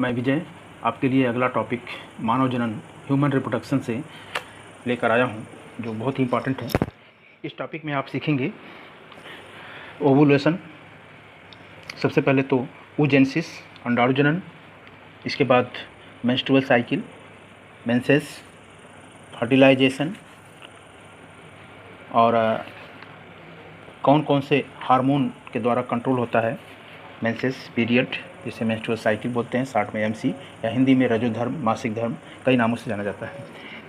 मैं विजय आपके लिए अगला टॉपिक मानव जनन ह्यूमन रिप्रोडक्शन से लेकर आया हूं, जो बहुत ही इंपॉर्टेंट है। इस टॉपिक में आप सीखेंगे ओवुलेशन, सबसे पहले तो oogenesis अंडाणु जनन, इसके बाद मेंस्ट्रुअल साइकिल, मेंसेस, फर्टिलाइजेशन और कौन कौन से हार्मोन के द्वारा कंट्रोल होता है मेंसेस पीरियड, जिसे मेंस्ट्रुअल साइकिल बोलते हैं, शॉर्ट में एमसी, या हिंदी में रजोधर्म, मासिक धर्म, कई नामों से जाना जाता है।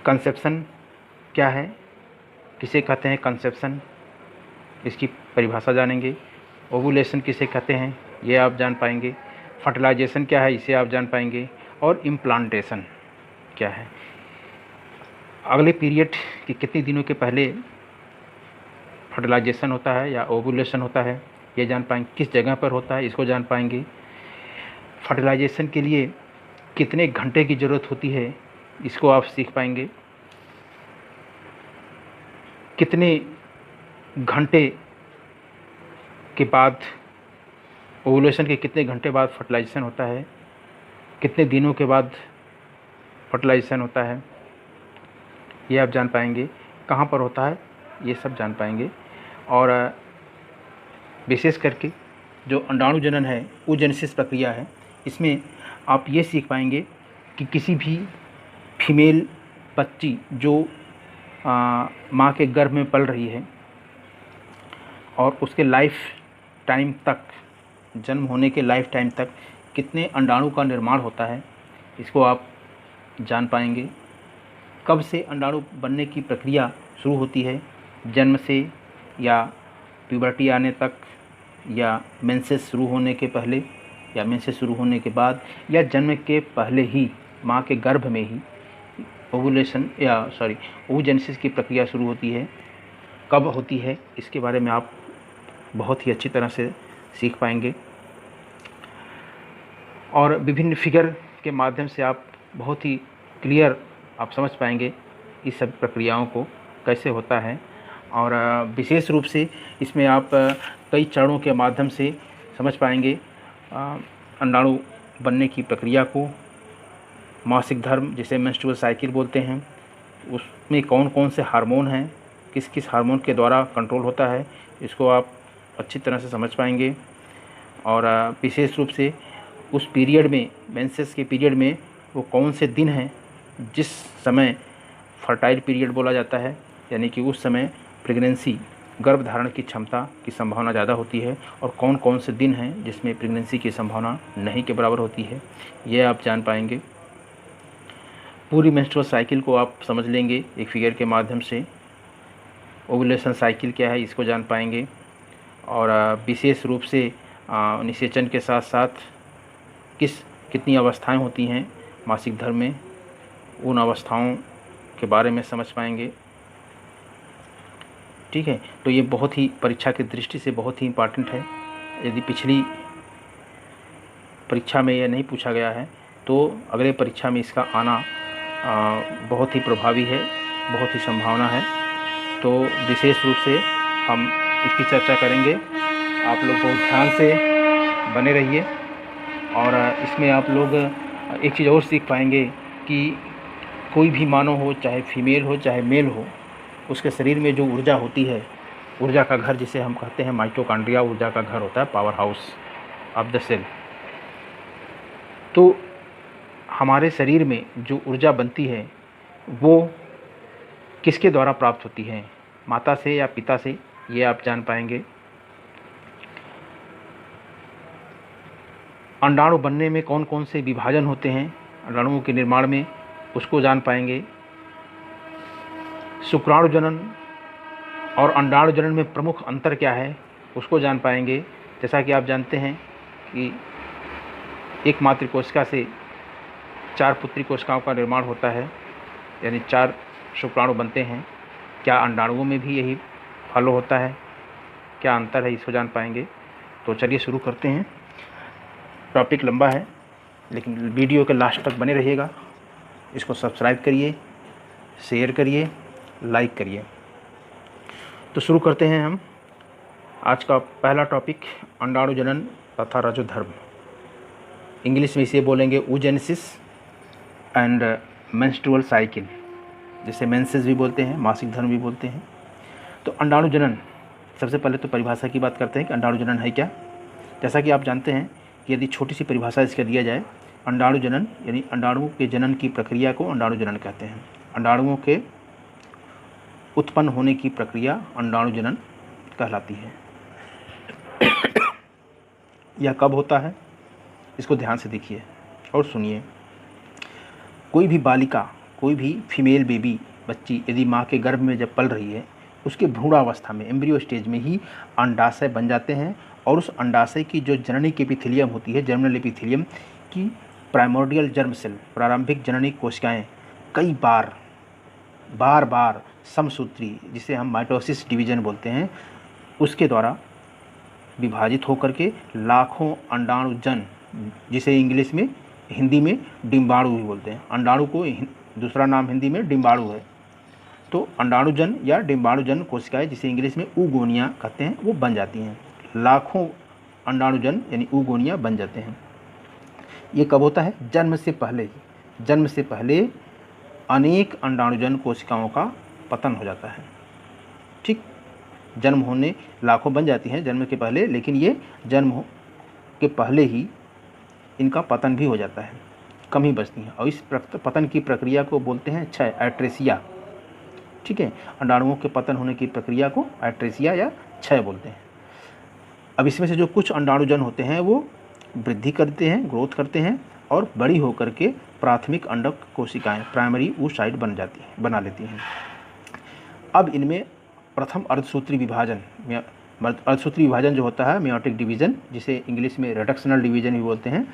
कंसेप्शन क्या है, किसे कहते हैं कंसेप्शन, इसकी परिभाषा जानेंगे। ओवुलेशन किसे कहते हैं ये आप जान पाएंगे। फर्टिलाइजेशन क्या है इसे आप जान पाएंगे। और इम्प्लांटेशन क्या है, अगले पीरियड के कितने दिनों के पहले फर्टिलाइजेशन होता है या ओवुलेशन होता है ये जान पाएंगे। किस जगह पर होता है इसको जान पाएंगे। फर्टिलाइजेशन के लिए कितने घंटे की ज़रूरत होती है इसको आप सीख पाएंगे। कितने घंटे के बाद ओवुलेशन के कितने घंटे बाद फर्टिलाइजेशन होता है, कितने दिनों के बाद फर्टिलाइजेशन होता है ये आप जान पाएंगे। कहाँ पर होता है ये सब जान पाएंगे। और विशेष करके जो अंडाणु जनन है, oogenesis प्रक्रिया है, इसमें आप ये सीख पाएंगे कि किसी भी फीमेल बच्ची जो माँ के गर्भ में पल रही है और उसके लाइफ टाइम तक, जन्म होने के लाइफ टाइम तक कितने अंडाणु का निर्माण होता है इसको आप जान पाएंगे। कब से अंडाणु बनने की प्रक्रिया शुरू होती है, जन्म से या प्यूबर्टी आने तक, या मेंसेस शुरू होने के पहले, या मेंसेस शुरू होने के बाद, या जन्म के पहले ही माँ के गर्भ में ही oogenesis की प्रक्रिया शुरू होती है, कब होती है इसके बारे में आप बहुत ही अच्छी तरह से सीख पाएंगे। और विभिन्न फिगर के माध्यम से आप बहुत ही क्लियर आप समझ पाएंगे इस सब प्रक्रियाओं को कैसे होता है। और विशेष रूप से इसमें आप कई चरणों के माध्यम से समझ पाएंगे अंडाणु बनने की प्रक्रिया को। मासिक धर्म जिसे मेंस्ट्रुअल साइकिल बोलते हैं, उसमें कौन कौन से हार्मोन हैं, किस किस हार्मोन के द्वारा कंट्रोल होता है, इसको आप अच्छी तरह से समझ पाएंगे। और विशेष रूप से उस पीरियड में, मेंसेस के पीरियड में, वो कौन से दिन हैं जिस समय फर्टाइल पीरियड बोला जाता है, यानी कि उस समय प्रेगनेंसी, गर्भ धारण की क्षमता की संभावना ज़्यादा होती है, और कौन कौन से दिन हैं जिसमें प्रेगनेंसी की संभावना नहीं के बराबर होती है, ये आप जान पाएंगे। पूरी मेंस्ट्रुअल साइकिल को आप समझ लेंगे एक फिगर के माध्यम से। ओवुलेशन साइकिल क्या है इसको जान पाएंगे। और विशेष रूप से निषेचन के साथ साथ कितनी अवस्थाएं होती हैं मासिक धर्म में, उन अवस्थाओं के बारे में समझ पाएंगे। ठीक है, तो ये बहुत ही परीक्षा की दृष्टि से बहुत ही इम्पॉर्टेंट है। यदि पिछली परीक्षा में यह नहीं पूछा गया है तो अगले परीक्षा में इसका आना बहुत ही प्रभावी है, बहुत ही संभावना है। तो विशेष रूप से हम इसकी चर्चा करेंगे। आप लोग बहुत ध्यान से बने रहिए। और इसमें आप लोग एक चीज़ और सीख पाएंगे कि कोई भी मानव हो, चाहे फीमेल हो चाहे मेल हो, उसके शरीर में जो ऊर्जा होती है, ऊर्जा का घर जिसे हम कहते हैं, माइटोकॉन्ड्रिया ऊर्जा का घर होता है, power house of the cell. तो हमारे शरीर में जो ऊर्जा बनती है वो किसके द्वारा प्राप्त होती है, माता से या पिता से, ये आप जान पाएंगे। अंडाणु बनने में कौन कौन से विभाजन होते हैं अंडाणुओं के निर्माण में, उसको जान पाएंगे। शुक्राणु जनन और अंडाणु जनन में प्रमुख अंतर क्या है उसको जान पाएंगे। जैसा कि आप जानते हैं कि एक मातृ कोशिका से 4 पुत्री कोशिकाओं का निर्माण होता है, यानी 4 शुक्राणु बनते हैं। क्या अंडाणुओं में भी यही फॉलो होता है, क्या अंतर है, इसको जान पाएंगे। तो चलिए शुरू करते हैं। टॉपिक लंबा है लेकिन वीडियो के लास्ट तक बने रहिएगा। इसको सब्सक्राइब करिए, शेयर करिए, लाइक करिए। तो शुरू करते हैं हम आज का पहला टॉपिक, अंडाणु जनन तथा रजोधर्म। इंग्लिश में इसे बोलेंगे oogenesis एंड मेंस्ट्रुअल साइकिल, जिसे मेंसेस भी बोलते हैं, मासिक धर्म भी बोलते हैं। तो अंडाणु जनन, सबसे पहले तो परिभाषा की बात करते हैं कि अंडाणु जनन है क्या। जैसा कि आप जानते हैं कि यदि छोटी सी परिभाषा इसका दिया जाए, अंडाणु जनन यानी अंडाणुओं के जनन की प्रक्रिया को अंडाणु जनन कहते हैं। अंडाणुओं के उत्पन्न होने की प्रक्रिया अंडाणु जनन कहलाती है। यह कब होता है, इसको ध्यान से देखिए और सुनिए। कोई भी बालिका, कोई भी फीमेल बेबी, बच्ची यदि माँ के गर्भ में जब पल रही है, उसके भ्रूणावस्था में, एम्ब्रियो स्टेज में ही अंडाशय बन जाते हैं और उस अंडाशय की जो जननी के एपिथेलियम होती है, जर्मिनल एपिथेलियम की प्राइमोर्डियल जर्म सेल, प्रारंभिक जननी कोशिकाएं कई बार समसूत्री, जिसे हम माइटोसिस डिवीजन बोलते हैं, उसके द्वारा विभाजित होकर के लाखों अंडाणुजन, जिसे इंग्लिश में, हिंदी में डिम्बाणु भी बोलते हैं। अंडाणु को दूसरा नाम हिंदी में डिम्बाणु है। तो अंडाणुजन या डिम्बाणुजन कोशिकाएं, जिसे इंग्लिश में ऊगोनिया कहते हैं, वो बन जाती हैं। लाखों अंडाणुजन यानी ऊगोनिया बन जाते हैं। ये कब होता है? जन्म से पहले ही। जन्म से पहले अनेक अंडाणुजन कोशिकाओं का पतन हो जाता है। ठीक, जन्म होने लाखों बन जाती हैं जन्म के पहले, लेकिन ये जन्म के पहले ही इनका पतन भी हो जाता है, कम ही बचती हैं। और इस पतन की प्रक्रिया को बोलते हैं क्षय, एट्रेसिया। ठीक है, अंडाणुओं के पतन होने की प्रक्रिया को एट्रेसिया या क्षय बोलते हैं। अब इसमें से जो कुछ अंडाणुजन होते हैं वो वृद्धि करते हैं, ग्रोथ करते हैं और बड़ी होकर के प्राथमिक अंडक कोशिकाएं, प्राइमरी oocyte बना लेती हैं। अब इनमें प्रथम अर्धसूत्री विभाजन, अर्धसूत्री विभाजन जो होता है, मेयोटिक डिवीज़न, जिसे इंग्लिश में रेडक्शनल डिवीज़न भी बोलते हैं,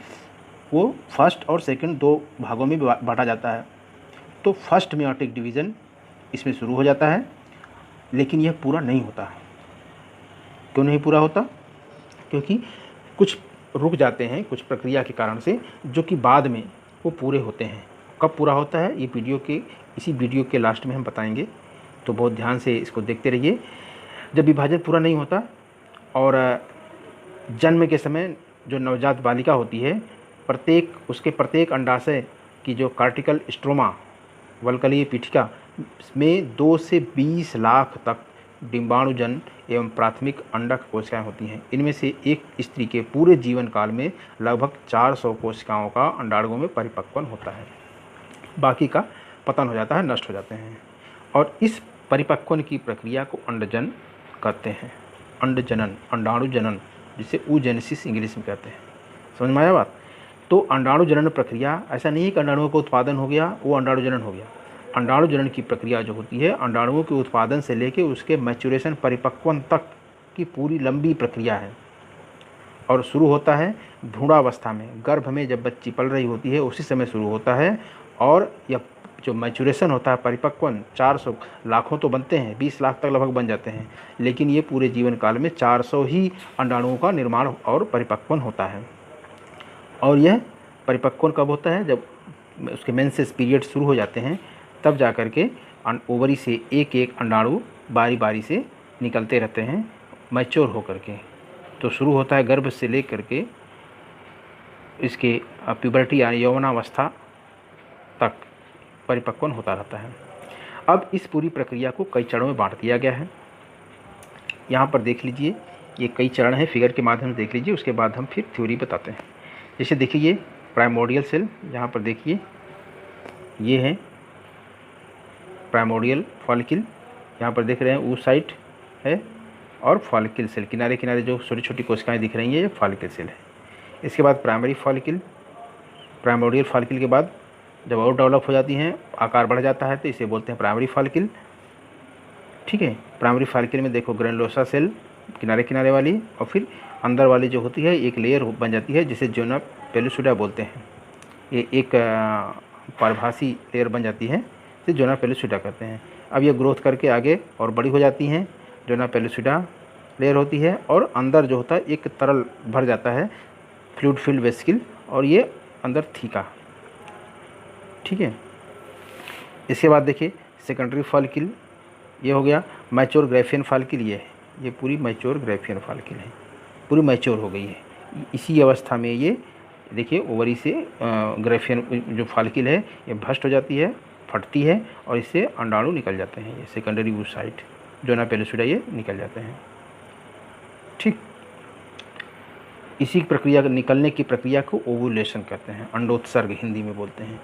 वो फर्स्ट और सेकंड दो भागों में बांटा जाता है। तो फर्स्ट मेयोटिक डिवीज़न इसमें शुरू हो जाता है, लेकिन यह पूरा नहीं होता। क्यों नहीं पूरा होता? क्योंकि कुछ रुक जाते हैं कुछ प्रक्रिया के कारण से, जो कि बाद में वो पूरे होते हैं। कब पूरा होता है, ये इसी वीडियो के लास्ट में हम बताएंगे, तो बहुत ध्यान से इसको देखते रहिए। जब विभाजन पूरा नहीं होता और जन्म के समय जो नवजात बालिका होती है, उसके प्रत्येक अंडाशय की जो कार्टिकल स्ट्रोमा, वल्कलीय पीठिका में 2 से 20 लाख तक डिम्बाणुजन एवं प्राथमिक अंडक कोशिकाएं होती हैं। इनमें से एक स्त्री के पूरे जीवन काल में लगभग 400 कोशिकाओं का अंडाणुओं में परिपक्वन होता है। बाकी का पतन हो जाता है, नष्ट हो जाते हैं। और इस परिपक्वन की प्रक्रिया को अंडजन कहते हैं। अंडजनन, अंडाणु जनन, जिसे oogenesis इंग्लिश में कहते हैं। समझ में आया बात? तो अंडाणु जनन प्रक्रिया, ऐसा नहीं है कि अंडाणुओं का उत्पादन हो गया वो अंडाणु जनन हो गया। अंडाणु जनन की प्रक्रिया जो होती है, अंडाणुओं के उत्पादन से लेकर उसके मैच्योरेशन, परिपक्वन तक की पूरी लंबी प्रक्रिया है। और शुरू होता है भ्रूणावस्था में, गर्भ में जब बच्ची पल रही होती है उसी समय शुरू होता है। और यह जो मैच्योरेशन होता है, परिपक्वन, 400 लाखों तो बनते हैं, 20 लाख तक लगभग बन जाते हैं, लेकिन ये पूरे जीवन काल में 400 ही अंडाणुओं का निर्माण और परिपक्वन होता है। और यह परिपक्वन कब होता है? जब उसके मेंसेस पीरियड शुरू हो जाते हैं, तब जा कर के ओवरी से एक एक अंडाणु बारी बारी से निकलते रहते हैं मैच्योर होकर के। तो शुरू होता है गर्भ से लेकर के इसके प्यूबर्टी यानी यौवनावस्था तक परिपक्वन होता रहता है। अब इस पूरी प्रक्रिया को कई चरणों में बांट दिया गया है। यहाँ पर देख लीजिए, ये कई चरण हैं, फिगर के माध्यम से देख लीजिए, उसके बाद हम फिर थ्योरी बताते हैं। जैसे देखिए ये प्राइमोर्डियल सेल, यहाँ पर देखिए ये है प्राइमोर्डियल फॉलिकल, यहाँ पर देख रहे हैं oocyte है, और फॉलिकल सेल, किनारे किनारे जो छोटी छोटी कोशिकाएं दिख रही हैं, ये फॉलिकल सेल है। इसके बाद प्राइमरी फॉलिकल, प्राइमोर्डियल फॉलिकल के बाद जब और डेवलप हो जाती हैं, आकार बढ़ जाता है, तो इसे बोलते हैं प्राइमरी फॉलिकल। ठीक है, प्राइमरी फॉलिकल में देखो ग्रेनुलोसा सेल किनारे किनारे वाली, और फिर अंदर वाली जो होती है एक लेयर बन जाती है जिसे जोना पेलुसिडा बोलते हैं। ये एक परभासी लेयर बन जाती है, इसे जोना पेलुसिडा कहते हैं। अब ये ग्रोथ करके आगे और बड़ी हो जाती हैं, जोना पेलुसिडा लेयर होती है, और अंदर जो होता है एक तरल भर जाता है, फ्लूइड फिल्ड वेसिकल, और ये अंदर थीका। ठीक है, इसके बाद देखिए सेकेंडरी फॉलिकल, ये हो गया मैच्योर ग्राफियन फॉलिकल। ये पूरी मैच्योर ग्राफियन फॉलिकल है, पूरी मैच्योर हो गई है। इसी अवस्था में ये देखिए ओवरी से ग्रेफियन जो फॉलिकल है ये भ्रष्ट हो जाती है, फटती है और इससे अंडाणु निकल जाते हैं। ये सेकेंडरी oocyte जोना पेलुसिडा ये निकल जाते हैं। ठीक, इसी प्रक्रिया निकलने की प्रक्रिया को ओवुलेशन कहते हैं, अंडोत्सर्ग हिंदी में बोलते हैं,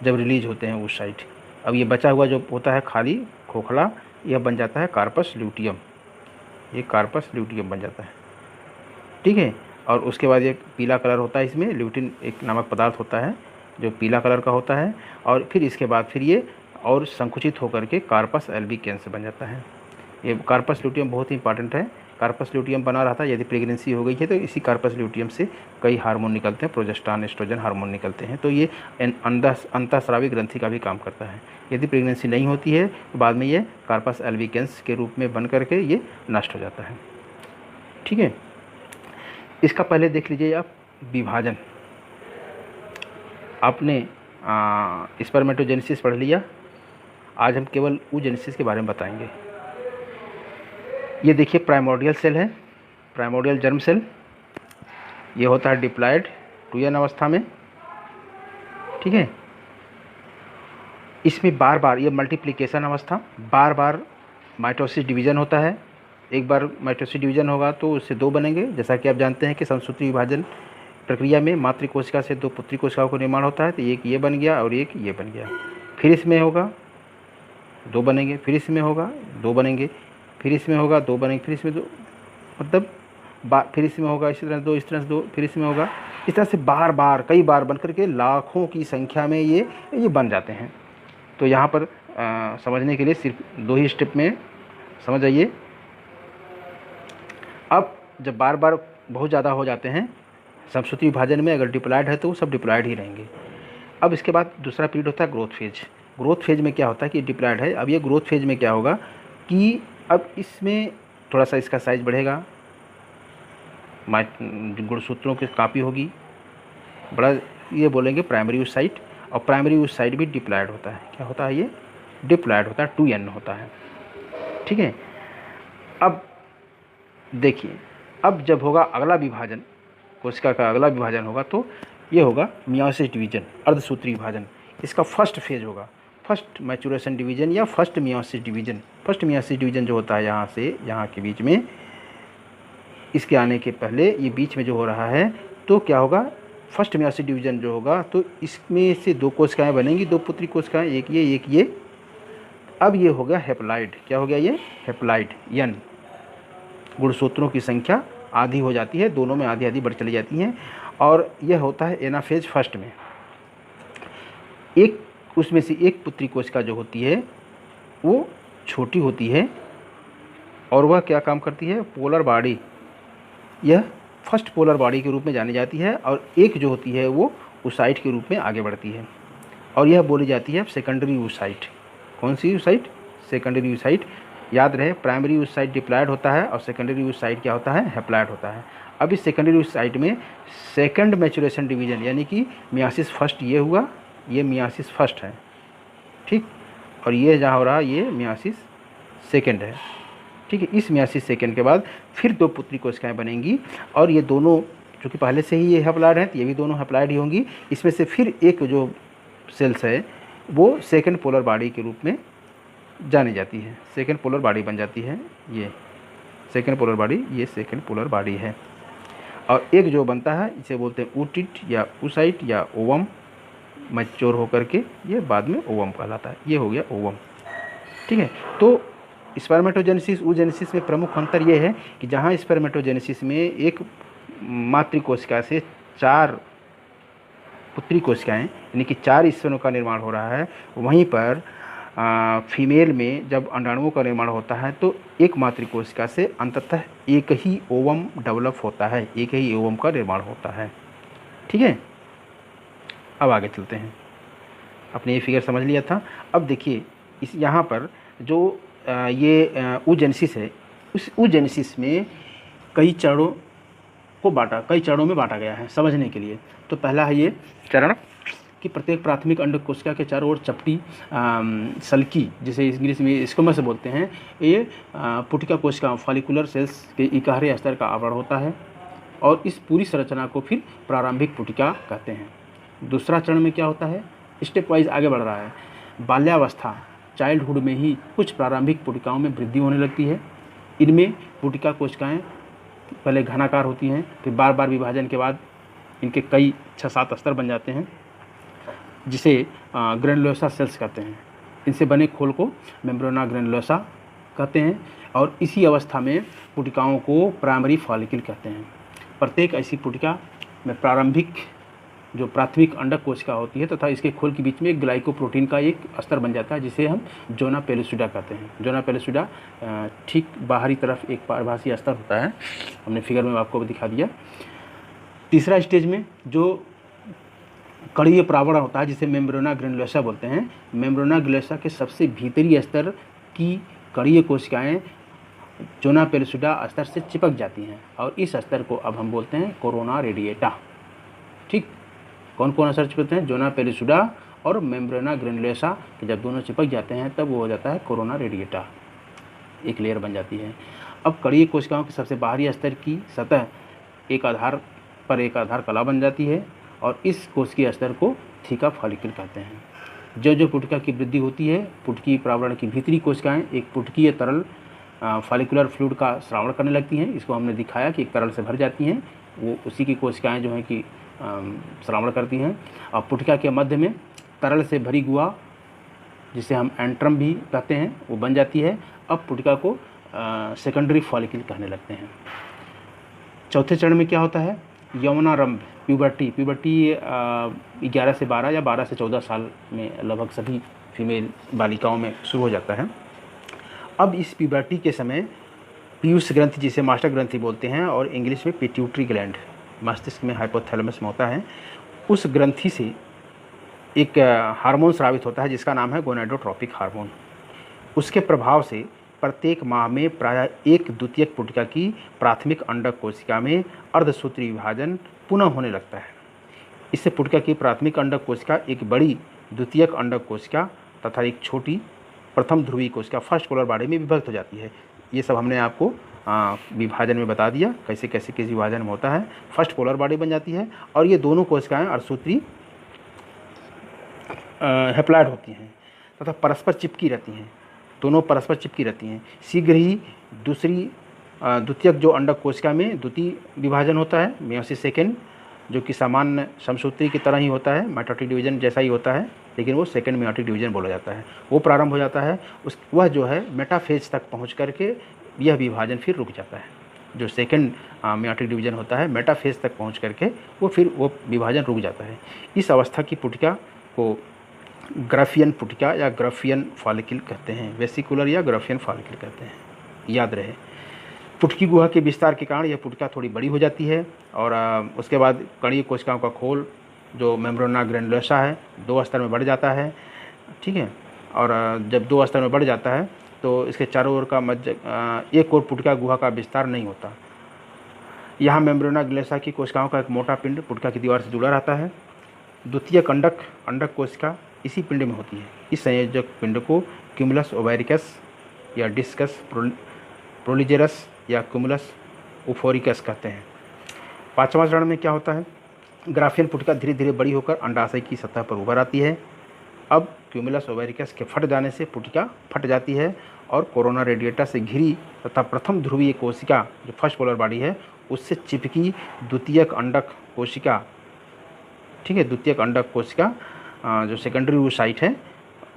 जब रिलीज होते हैं oocyte। अब ये बचा हुआ जो होता है खाली खोखला, यह बन जाता है कार्पस ल्यूटियम, ये कार्पस ल्यूटियम बन जाता है। ठीक है, और उसके बाद ये पीला कलर होता है, इसमें ल्यूटिन एक नामक पदार्थ होता है जो पीला कलर का होता है, और फिर इसके बाद फिर ये और संकुचित होकर के कार्पस एल्बिकेंस बन जाता है। ये कार्पस ल्यूटियम बहुत ही इंपॉर्टेंट है। कार्पस ल्यूटियम बना रहा था, यदि प्रेगनेंसी हो गई है तो इसी कार्पस ल्यूटियम से कई हार्मोन निकलते हैं, प्रोजेस्टेरॉन एस्ट्रोजन हार्मोन निकलते हैं, तो ये अंतःस्रावी ग्रंथि का भी काम करता है। यदि प्रेगनेंसी नहीं होती है तो बाद में ये कार्पस एल्बिकेंस के रूप में बन करके ये नष्ट हो जाता है। ठीक है, इसका पहले देख लीजिए आप विभाजन। आपने स्पर्मेटोजेनेसिस पढ़ लिया, आज हम केवल oogenesis के बारे में बताएंगे। ये देखिए प्राइमोर्डियल सेल है, प्राइमोर्डियल जर्म सेल, ये होता है डिप्लॉयड 2n अवस्था में। ठीक है, इसमें बार बार ये मल्टीप्लिकेशन अवस्था, बार बार माइटोसिस डिवीजन होता है। एक बार माइटोसिस डिवीजन होगा तो उससे 2 बनेंगे, जैसा कि आप जानते हैं कि समसूत्री विभाजन प्रक्रिया में मातृ कोशिका से 2 पुत्री कोशिकाओं का निर्माण होता है, तो एक ये बन गया और एक ये बन गया। फिर इसमें होगा 2 बनेंगे, फिर इसमें होगा 2 बनेंगे, फिर इसमें होगा 2 बनेंगे, फिर इसमें 2, मतलब फिर इसमें होगा इसी तरह 2, इस तरह से 2, फिर इसमें होगा, इस तरह से बार बार कई बार बन करके लाखों की संख्या में ये बन जाते हैं। तो यहाँ पर समझने के लिए सिर्फ 2 ही स्टेप में समझ आइए। अब जब बार बार बहुत ज़्यादा हो जाते हैं समसूत्री विभाजन में, अगर डिप्लॉयड है तो वो सब डिप्लॉयड ही रहेंगे। अब इसके बाद दूसरा पीरियड होता है ग्रोथ फेज। ग्रोथ फेज में क्या होता है कि डिप्लॉयड है, अब ये ग्रोथ फेज में क्या होगा कि अब इसमें थोड़ा सा इसका साइज बढ़ेगा, गुणसूत्रों की कापी होगी, बड़ा ये बोलेंगे प्राइमरी oocyte, और प्राइमरी oocyte भी डिप्लॉयड होता है। क्या होता है, ये डिप्लॉयड होता है, 2n होता है। ठीक है, अब देखिए, अब जब होगा अगला विभाजन, कोशिका का अगला विभाजन होगा तो ये होगा मियोसिस डिवीजन, अर्धसूत्री विभाजन। इसका फर्स्ट फेज होगा, फर्स्ट मैचुरेशन डिवीजन या first meiosis division. First meiosis division जो होता है यहाँ से यहाँ के बीच में, इसके आने के पहले ये बीच में जो हो रहा है, तो क्या होगा, फर्स्ट मियोसिस डिवीजन जो होगा तो इसमें से 2 कोशिकाएँ बनेंगी, 2 पुत्री कोशिकाएँ, एक ये। अब ये हो गया हेप्लॉइड। क्या हो गया, ये हेप्लॉइड, n गुणसूत्रों की संख्या आधी हो जाती है, दोनों में आधी आधी बढ़ चली जाती हैं, और यह होता है एनाफेज फर्स्ट में। एक उसमें से एक पुत्री कोशिका जो होती है वो छोटी होती है और वह क्या काम करती है, पोलर बॉडी, यह फर्स्ट पोलर बॉडी के रूप में जानी जाती है, और एक जो होती है वो oocyte के रूप में आगे बढ़ती है, और यह बोली जाती है सेकेंडरी oocyte। कौन सी oocyte, सेकेंडरी oocyte। याद रहे, प्राइमरी oocyte डिप्लॉयड होता है और सेकेंडरी oocyte क्या होता है, हेप्लॉयड होता है। अब इस सेकेंडरी oocyte में सेकंड मैचुरेशन डिवीजन, यानी कि मियोसिस फर्स्ट ये हुआ, ये मियोसिस फर्स्ट है, ठीक, और ये जहाँ हो रहा है ये मियोसिस सेकंड है। ठीक है, इस मियोसिस सेकंड के बाद फिर 2 पुत्री कोशिकाएँ बनेंगी, और ये दोनों चूँकि पहले से ही ये हेप्लॉयड हैं तो ये भी दोनों हेप्लॉयड ही होंगी। इसमें से फिर एक जो सेल्स है वो सेकंड पोलर बॉडी के रूप में जानी जाती है, सेकंड पोलर बॉडी बन जाती है, ये सेकंड पोलर बॉडी, ये सेकंड पोलर बॉडी है। और एक जो बनता है इसे बोलते हैं oocyte या oocyte या ओवम, मैच्योर होकर के ये बाद में ओवम कहलाता है। ये हो गया ओवम। ठीक है, तो स्पर्मेटोजेनेसिस oogenesis में प्रमुख अंतर ये है कि जहाँ स्पर्मेटोजेनेसिस में एक मातृ कोशिका से 4 पुत्री कोशिकाएँ यानी कि 4 स्तनों का निर्माण हो रहा है, वहीं पर फीमेल में जब अंडाणुओं का निर्माण होता है तो एक मातृ कोशिका से अंततः एक ही ओवम डेवलप होता है, एक ही ओवम का निर्माण होता है। ठीक है, अब आगे चलते हैं। आपने ये फिगर समझ लिया था। अब देखिए इस यहाँ पर जो ये oogenesis है, उस oogenesis में कई चरणों में बांटा गया है समझने के लिए। तो पहला है ये चरण कि प्रत्येक प्राथमिक अंड कोशिका के चारों ओर चपटी सल्की, जिसे इंग्लिश में स्क्वैमस बोलते हैं, ये पुटिका कोशिका फॉलिकुलर सेल्स के इकहरे स्तर का आवरण होता है, और इस पूरी संरचना को फिर प्रारंभिक पुटिका कहते हैं। दूसरा चरण में क्या होता है, स्टेप वाइज आगे बढ़ रहा है। बाल्यावस्था चाइल्डहुड में ही कुछ प्रारंभिक पुटिकाओं में वृद्धि होने लगती है। इनमें पुटिका कोशिकाएं पहले घनाकार होती हैं, फिर बार बार विभाजन के बाद इनके कई 6-7 स्तर बन जाते हैं, जिसे ग्रैनुलोसा सेल्स कहते हैं। इनसे बने खोल को मेम्ब्रेना ग्रैनुलोसा कहते हैं और इसी अवस्था में पुटिकाओं को प्राइमरी फॉलिकल कहते हैं। प्रत्येक ऐसी पुटिका में प्राथमिक अंडक कोशिका होती है तथा इसके खोल के बीच में एक ग्लाइकोप्रोटीन का एक स्तर बन जाता है, जिसे हम जोना पेलुसिडा कहते हैं। जोना पेलुसिडा ठीक बाहरी तरफ एक पारभासी स्तर होता है, हमने फिगर में आपको दिखा दिया। तीसरा स्टेज में जो कणीय प्रावरण होता है, जिसे मेम्ब्रेना ग्रैनुलोसा बोलते हैं, मेम्ब्रेना ग्रैनुलोसा के सबसे भीतरी स्तर की कणीय कोशिकाएं जोना पेलुसिडा स्तर से चिपक जाती हैं और इस स्तर को अब हम बोलते हैं कोरोना रेडिएटा। ठीक, कौन कौन स्तर चिपकते हैं, जोना पेलुसिडा और मेम्ब्रेना ग्रैनुलोसा के जब दोनों चिपक जाते हैं तब वो हो जाता है कोरोना रेडिएटा, एक लेयर बन जाती है। अब कणीय कोशिकाओं के सबसे बाहरी स्तर की सतह एक आधार कला बन जाती है और इस कोशिकीय स्तर को थीका फॉलिकल कहते हैं। जो पुटिका की वृद्धि होती है, पुटकी प्रावरण की भीतरी कोशिकाएं एक पुटकीय तरल फॉलिकुलर फ्लूइड का स्रावण करने लगती हैं। इसको हमने दिखाया कि एक तरल से भर जाती हैं, वो उसी की कोशिकाएं जो हैं कि स्रावण करती हैं। और पुटिका के मध्य में तरल से भरी गुहा, जिसे हम एंट्रम भी कहते हैं, वो बन जाती है। अब पुटिका को सेकेंडरी फॉलिकल कहने लगते हैं। चौथे चरण में क्या होता है, यौवनारंभ, प्यूबर्टी 11 से 12 या 12 से 14 साल में लगभग सभी फीमेल बालिकाओं में शुरू हो जाता है। अब इस प्यूबर्टी के समय पीयूष ग्रंथि, जिसे मास्टर ग्रंथि बोलते हैं और इंग्लिश में पिट्यूटरी ग्लैंड मस्तिष्क में हाइपोथैलेमस में होता है, उस ग्रंथि से एक हार्मोन स्रावित होता है जिसका नाम है गोनाडोट्रोपिक हार्मोन। उसके प्रभाव से प्रत्येक माह में प्रायः एक द्वितीयक पुटिका की प्राथमिक अंडक कोशिका में अर्धसूत्री विभाजन पुनः होने लगता है। इससे पुटिका की प्राथमिक अंडक कोशिका एक बड़ी द्वितीयक अंडक कोशिका तथा एक छोटी प्रथम ध्रुवीय कोशिका फर्स्ट पोलर बॉडी में विभक्त हो जाती है। ये सब हमने आपको विभाजन में बता दिया, कैसे कैसे किस विभाजन में होता है। फर्स्ट पोलर बॉडी बन जाती है और ये दोनों कोशिकाएं अर्धसूत्री हेप्लॉइड होती हैं तथा परस्पर चिपकी रहती हैं, दोनों परस्पर चिपकी रहती हैं। शीघ्र ही द्वितीयक जो अंडक कोशिका में द्वितीय विभाजन होता है, मेयोसिस सेकेंड, जो कि सामान्य समसूत्री की तरह ही होता है, माइटोटिक डिवीजन जैसा ही होता है, लेकिन वो सेकेंड मेयोटिक डिवीजन बोला जाता है। वो प्रारंभ हो जाता है, वह जो है मेटाफेज तक पहुंच करके यह विभाजन फिर रुक जाता है। जो सेकेंड मेयोटिक डिवीजन होता है, मेटाफेज तक पहुंच करके वो विभाजन रुक जाता है। इस अवस्था की पुटिका को ग्राफियन पुटिका या ग्राफियन फॉलिकल कहते हैं, वेसिकुलर या ग्राफियन फॉलिकल कहते हैं, याद रहे। पुटकी गुहा के विस्तार के कारण यह पुटिका थोड़ी बड़ी हो जाती है और उसके बाद कणीय कोशिकाओं का खोल जो मेम्ब्रेना ग्रैनुलोसा है 2 स्तर में बढ़ जाता है। ठीक है, और जब 2 स्तर में बढ़ जाता है तो इसके चारों ओर का एक और पुटिका गुहा का विस्तार नहीं होता। यहाँ मेम्ब्रेना ग्रैनुलोसा की कोशिकाओं का एक मोटा पिंड पुटिका की दीवार से जुड़ा रहता है। द्वितीय अंडक कोशिका इसी पिंड में होती है। इस संयोजक पिंड को क्यूमुलस ओवेरिकस या डिस्कस प्रोलिजेरस या क्यूमुलस ओफोरिकस कहते हैं। 5वां चरण में क्या होता है, ग्राफियन पुटिका धीरे धीरे बड़ी होकर अंडाशय की सतह पर उभर आती है। अब क्यूमुलस ओवेरिकस के फट जाने से पुटिका फट जाती है और कोरोना रेडिएटा से घिरी तथा प्रथम ध्रुवीय कोशिका जो फर्स्ट पोलर बॉडी है उससे चिपकी द्वितीयक अंडक कोशिका, ठीक है, द्वितीयक अंडक कोशिका जो सेकेंडरी oocyte है,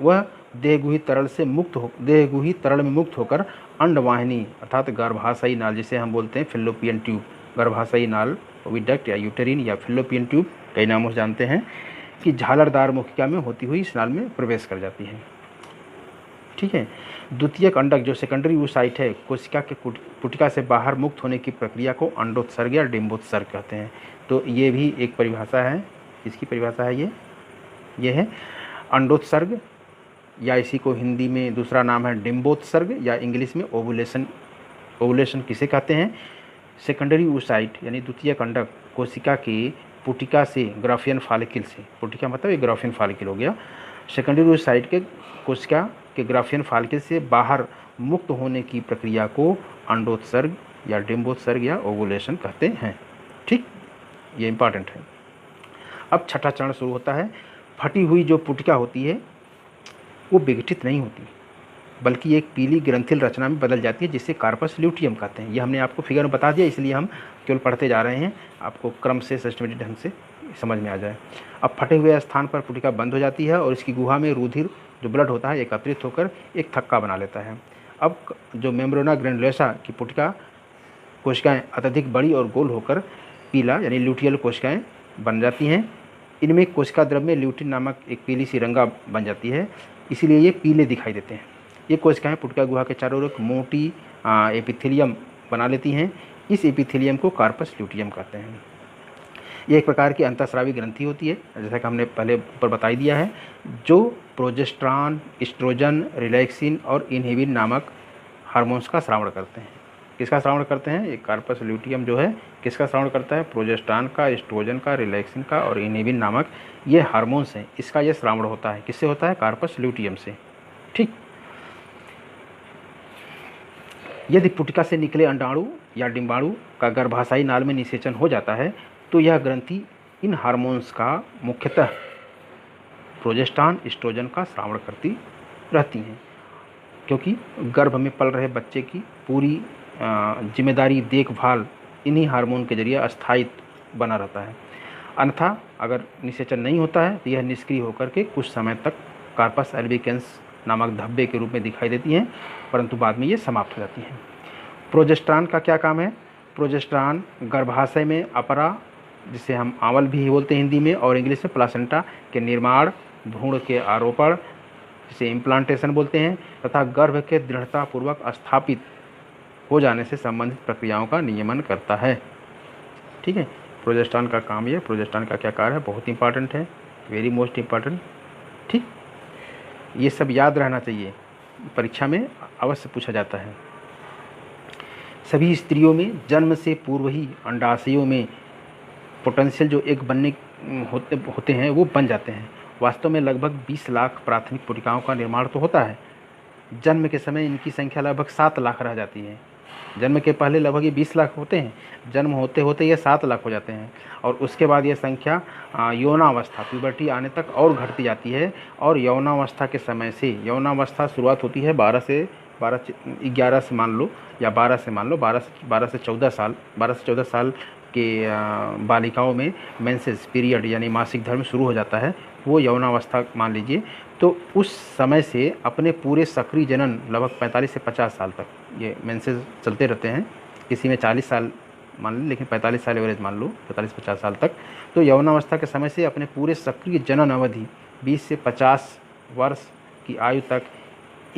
वह देहगुही तरल में मुक्त होकर अंडवाहिनी अर्थात गर्भाशयी नाल, जिसे हम बोलते हैं फिलोपियन ट्यूब, गर्भाशयी नाल ओविडक्ट या यूटेरिन या फिलोपियन ट्यूब कई नामों से जानते हैं, कि झालरदार मुखिका में होती हुई इस नाल में प्रवेश कर जाती है। ठीक है, द्वितीयक अंडक जो सेकेंडरी oocyte है, कोशिका के पुटिका से बाहर मुक्त होने की प्रक्रिया को अंडोत्सर्ग या डिम्बोत्सर्ग कहते हैं। तो ये भी एक परिभाषा है, इसकी परिभाषा है ये है अंडोत्सर्ग, या इसी को हिंदी में दूसरा नाम है डिम्बोत्सर्ग या इंग्लिश में ओवुलेशन किसे कहते हैं। सेकेंडरी oocyte यानी द्वितीयक अंडक कोशिका के पुटिका से ग्राफियन फॉलिकल से, पुटिका मतलब एक ग्राफियन फॉलिकल हो गया, सेकेंडरी oocyte के कोशिका के ग्राफियन फॉलिकल से बाहर मुक्त होने की प्रक्रिया को अंडोत्सर्ग या डिम्बोत्सर्ग या ओवुलेशन कहते हैं। ये इंपॉर्टेंट है। अब छठा चरण शुरू होता है। फटी हुई जो पुटिका होती है वो विघटित नहीं होती, बल्कि एक पीली ग्रंथिल रचना में बदल जाती है, जिसे कार्पस ल्यूटियम कहते हैं। ये हमने आपको फिगर में बता दिया, इसलिए हम केवल पढ़ते जा रहे हैं, आपको क्रम से सिस्टमेटिक ढंग से समझ में आ जाए। अब फटे हुए स्थान पर पुटिका बंद हो जाती है और इसकी गुहा में रुधिर जो ब्लड होता है एकत्रित होकर एक थक्का बना लेता है। अब जो मेम्ब्रेना ग्रैनुलोसा की पुटिका कोशिकाएं अत्यधिक बड़ी और गोल होकर पीला यानी ल्यूटियल कोशिकाएं बन जाती हैं। इनमें कोशिका द्रव में ल्यूटिन नामक एक पीली सी रंगा बन जाती है, इसीलिए ये पीले दिखाई देते हैं। ये कोशिकाएं पुटिका गुहा के चारों ओर एक मोटी एपिथेलियम बना लेती हैं। इस एपिथेलियम को कार्पस ल्यूटियम कहते हैं। ये एक प्रकार की अंतःस्रावी ग्रंथि होती है, जैसा कि हमने पहले ऊपर बता ही दिया है, जो प्रोजेस्टेरॉन, एस्ट्रोजन, रिलैक्सिन और इनहिबिन नामक हार्मोन्स का श्रावण करते हैं। किसका श्रावण करते हैं? ये कार्पस ल्यूटियम जो है किसका श्रावण करता है? प्रोजेस्टेरॉन का, एस्ट्रोजन का, रिलैक्सिन का और इनहिबिन नामक ये हार्मोन्स हैं, इसका ये श्रावण होता है। किससे होता है? कार्पस ल्यूटियम से। ठीक। यदि पुटिका से निकले अंडाणु या डिंबाणु का गर्भाशयी नाल में निषेचन हो जाता है तो यह ग्रंथि इन हार्मोन्स का मुख्यतः प्रोजेस्टेरॉन, एस्ट्रोजन का श्रावण करती रहती हैं, क्योंकि गर्भ में पल रहे बच्चे की पूरी जिम्मेदारी, देखभाल इन्हीं हार्मोन के जरिए अस्थायित्व बना रहता है। अन्यथा अगर निषेचन नहीं होता है तो यह निष्क्रिय होकर के कुछ समय तक कार्पस अल्बिकेंस नामक धब्बे के रूप में दिखाई देती हैं, परंतु बाद में ये समाप्त हो जाती हैं। प्रोजेस्टेरॉन का क्या काम है? प्रोजेस्टेरॉन गर्भाशय में अपरा, जिसे हम आंवल भी बोलते हैं हिंदी में और इंग्लिश में, प्लासेंटा के निर्माण, भ्रूण के आरोपण जिसे इम्प्लांटेशन बोलते हैं, तथा गर्भ के दृढ़तापूर्वक स्थापित हो जाने से संबंधित प्रक्रियाओं का नियमन करता है। ठीक है, प्रोजेस्टेरॉन का काम ये, प्रोजेस्टेरॉन का क्या कार्य है, बहुत इंपॉर्टेंट है, वेरी मोस्ट इंपॉर्टेंट। ठीक, ये सब याद रहना चाहिए, परीक्षा में अवश्य पूछा जाता है। सभी स्त्रियों में जन्म से पूर्व ही अंडाशयों में पोटेंशियल जो एग बनने होते हैं वो बन जाते हैं। वास्तव में लगभग 20 लाख प्राथमिक पुटिकाओं का निर्माण तो होता है। जन्म के समय इनकी संख्या लगभग 7 लाख रह जाती है। जन्म के पहले लगभग ये 20 लाख होते हैं, जन्म होते होते ये 7 लाख हो जाते हैं और उसके बाद ये संख्या यौनावस्था, प्यूबर्टी आने तक और घटती जाती है। और यौनावस्था के समय से, यौनावस्था शुरुआत होती है 11 से 14 साल के बालिकाओं में मेंसेस पीरियड यानी मासिक धर्म शुरू हो जाता है, वो यौनावस्था मान लीजिए। तो उस समय से अपने पूरे सक्रिय जनन लगभग 45 से 50 साल तक ये मेंसेस चलते रहते हैं। किसी में 40 साल मान लो, लेकिन 45 साल एवरेज मान लो, 45-50 साल तक। तो यौनावस्था के समय से अपने पूरे सक्रिय जनन अवधि 20 से 50 वर्ष की आयु तक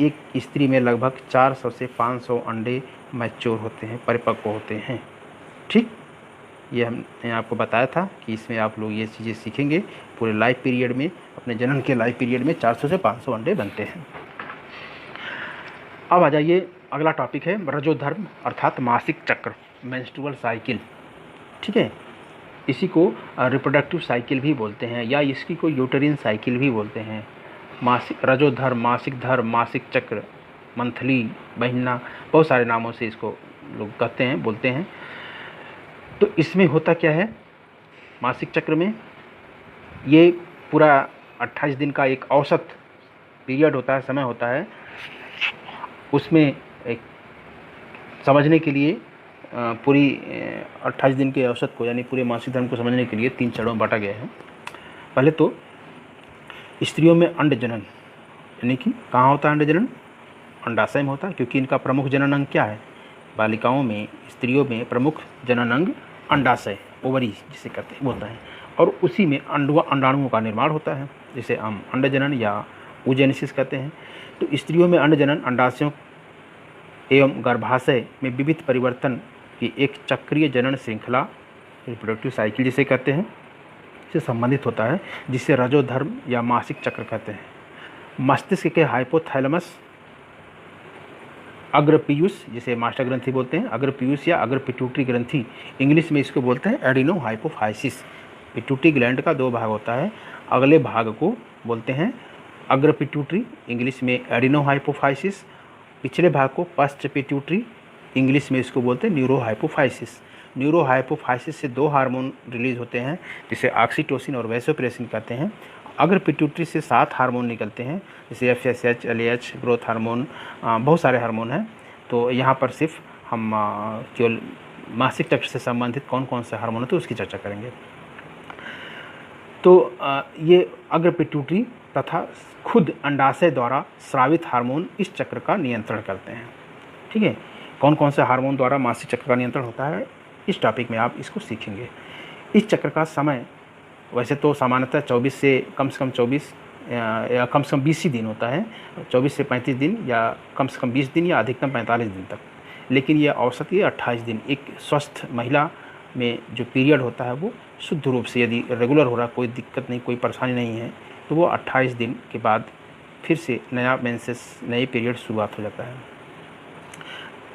एक स्त्री में लगभग 400 से 500 अंडे मैच्योर होते हैं, परिपक्व होते हैं। ठीक, ये हमने आपको बताया था कि इसमें आप लोग ये चीज़ें सीखेंगे। पूरे लाइफ पीरियड में, अपने जनन के लाइफ पीरियड में 400 से 500 अंडे बनते हैं। अब आ जाइए, अगला टॉपिक है रजोधर्म अर्थात मासिक चक्र, मेंस्ट्रुअल साइकिल। ठीक है, इसी को रिप्रोडक्टिव साइकिल भी बोलते हैं या इसकी को यूटेरिन साइकिल भी बोलते हैं। मासिक रजोधर्म, मासिक धर्म, मासिक चक्र, मंथली, महीना, बहुत सारे नामों से इसको लोग कहते हैं, बोलते हैं। तो इसमें होता क्या है? मासिक चक्र में ये पूरा 28 दिन का एक औसत पीरियड होता है, समय होता है। उसमें एक समझने के लिए पूरी 28 दिन के औसत को यानी पूरे मासिक धर्म को समझने के लिए 3 चरणों में बांटा गया है। पहले तो स्त्रियों में अंड जनन, यानी कि कहाँ होता है अंड जनन? अंडाशय में होता है, क्योंकि इनका प्रमुख जनन अंग क्या है? बालिकाओं में, स्त्रियों में प्रमुख जनन अंग अंडाशय, ओवरी जिसे कहते हैं, होता है। और उसी में अंडाणुओं का निर्माण होता है, जिसे हम अंडजनन या oogenesis कहते हैं। तो स्त्रियों में अंडजनन अंडाशयों एवं गर्भाशय में विविध परिवर्तन की एक चक्रीय जनन श्रृंखला, रिप्रोडक्टिव साइकिल जिसे कहते हैं, से संबंधित होता है, जिसे रजोधर्म या मासिक चक्र कहते हैं। मस्तिष्क के हाइपोथैलेमस, अग्र पीयूष जिसे मास्टर ग्रंथि बोलते हैं, अग्र पीयूष या अग्र पिट्यूटरी ग्रंथि, इंग्लिश में इसको बोलते हैं एडिनो हाइपोफाइसिस। पिट्यूटरी ग्लैंड का 2 भाग होता है, अगले भाग को बोलते हैं अग्र पिट्यूटरी, इंग्लिश में एडिनो हाइपोफाइसिस। पिछले भाग को पश्च पिट्यूटरी, इंग्लिश में इसको बोलते हैं न्यूरो हाइपोफाइसिस। न्यूरोहाइपोफाइसिस से 2 हार्मोन रिलीज़ होते हैं जिसे ऑक्सीटोसिन और वैसोप्रेसिन कहते हैं। अगर पिट्यूटरी से 7 हार्मोन निकलते हैं जैसे एफएसएच, एलएएच, ग्रोथ हार्मोन, बहुत सारे हार्मोन हैं। तो यहाँ पर सिर्फ हम केवल मासिक चक्र से संबंधित कौन कौन से हार्मोन होते हैं उसकी चर्चा करेंगे। तो ये अग्र पिट्यूटरी तथा खुद अंडाशय द्वारा स्रावित हार्मोन इस चक्र का नियंत्रण करते हैं। ठीक है, कौन कौन से हार्मोन द्वारा मासिक चक्र का नियंत्रण होता है इस टॉपिक में आप इसको सीखेंगे। इस चक्र का समय वैसे तो सामान्यतः 24 से कम 24 या कम से कम 20 ही दिन होता है, 24 से 35 दिन या कम से कम 20 दिन या अधिकतम 45 दिन तक, लेकिन ये औसत ये 28 दिन। एक स्वस्थ महिला में जो पीरियड होता है वो शुद्ध रूप से यदि रेगुलर हो रहा, कोई दिक्कत नहीं, कोई परेशानी नहीं है, तो वो 28 दिन के बाद फिर से नया मेंसेस, नए पीरियड शुरुआत हो जाता है।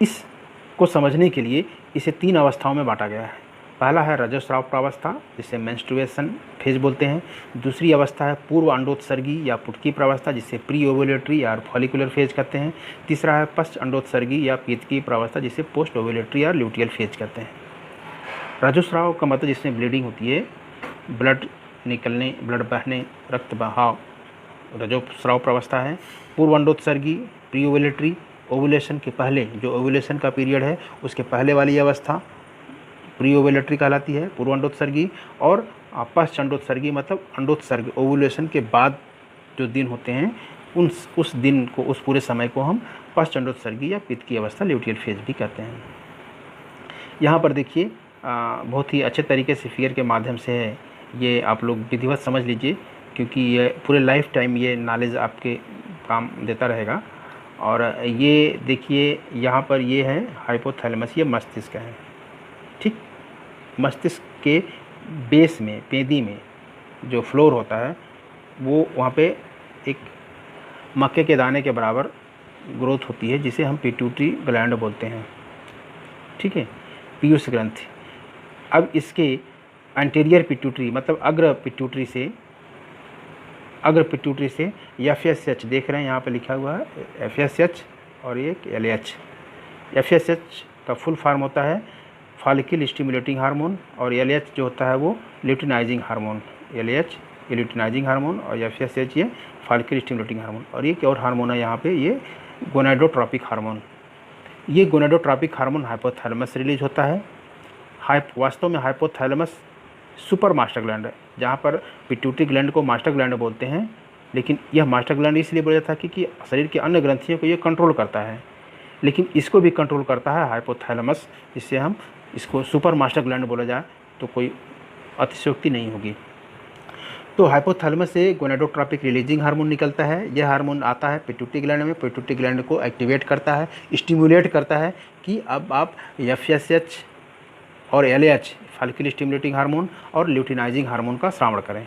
इसको समझने के लिए इसे 3 अवस्थाओं में बांटा गया है। पहला है रजस्राव प्रावस्था जिसे मेंस्ट्रुएशन फेज बोलते हैं। दूसरी अवस्था है पूर्व अंडोत्सर्गी या पुटकी प्रावस्था जिसे प्री ओवुलेटरी या फॉलिकुलर फेज कहते हैं। तीसरा है पश्च अंडोत्सर्गी या पीतकी प्रावस्था जिसे पोस्ट ओवुलेटरी या ल्यूटियल फेज कहते हैं। रजस्राव का मतलब जिसमें ब्लीडिंग होती है, ब्लड निकलने, ब्लड बहने, रक्त बहाव, रजस्राव प्रावस्था है। पूर्व अंडोत्सर्गी प्री ओवुलेटरी, ओवुलेशन के पहले जो ओवुलेशन का पीरियड है उसके पहले वाली अवस्था प्री ओवुलेटरी कहलाती है, पूर्व अंडोत्सर्गी। और पश्च अंडोत्सर्गी मतलब अंडोत्सर्ग, ओवुलेशन के बाद जो दिन होते हैं उस दिन को, उस पूरे समय को हम पश्च अंडोत्सर्गी या पित्त की अवस्था, ल्यूटियल फेज भी कहते हैं। यहाँ पर देखिए बहुत ही अच्छे तरीके से फिगर के माध्यम से है, ये आप लोग विधिवत समझ लीजिए क्योंकि ये पूरे लाइफ टाइम ये नॉलेज आपके काम देता रहेगा। और ये देखिए यहाँ पर ये है हाइपोथैलेमस, ये मस्तिष्क है। ठीक, मस्तिष्क के बेस में, पेंदी में जो फ्लोर होता है वो वहाँ पे एक मक्के के दाने के बराबर ग्रोथ होती है जिसे हम पिट्यूटरी ग्लैंड बोलते हैं। ठीक है, पीयूष ग्रंथि। अब इसके एंटीरियर पिट्यूटरी मतलब अग्र पिट्यूटरी से एफएसएच देख रहे हैं, यहाँ पे लिखा हुआ है एफएसएच और ये एलएएच। एफएसएच का फुल फॉर्म होता है फॉलिकल स्टिमुलेटिंग हार्मोन और एलएएच जो होता है वो ल्यूटिनाइजिंग हार्मोन। एलएएच ये ल्यूटिनाइजिंग हार्मोन और एफएसएच ये फॉलिकल स्टिमुलेटिंग हार्मोन। और ये क्या और हार्मोन है यहाँ पे, ये गोनाडोट्रोपिक हार्मोन। ये गोनाडोट्रोपिक हार्मोन हाइपोथैलेमस से रिलीज होता है। वास्तव में हाइपोथैलेमस सुपर मास्टर ग्लैंड है, जहाँ पर पिट्यूटरी ग्लैंड को मास्टर ग्लैंड बोलते हैं, लेकिन यह मास्टर ग्लैंड इसलिए बोला जाता है क्योंकि शरीर के अन्य ग्रंथियों को ये कंट्रोल करता है, लेकिन इसको भी कंट्रोल करता है हाइपोथैलेमस, जिससे हम इसको सुपर मास्टर ग्लैंड बोला जाए तो कोई अतिशयोक्ति नहीं होगी। तो हाइपोथैलेमस से गोनाडोट्रोपिक रिलीजिंग हार्मोन निकलता है। यह हार्मोन आता है पिट्यूटरी ग्लैंड में, पिट्यूटरी ग्लैंड को एक्टिवेट करता है, स्टिमुलेट करता है कि अब आप एफएसएच और एलएएच फॉलिकल स्टिमुलेटिंग हार्मोन और ल्यूटिनाइजिंग हार्मोन का स्रावण करें।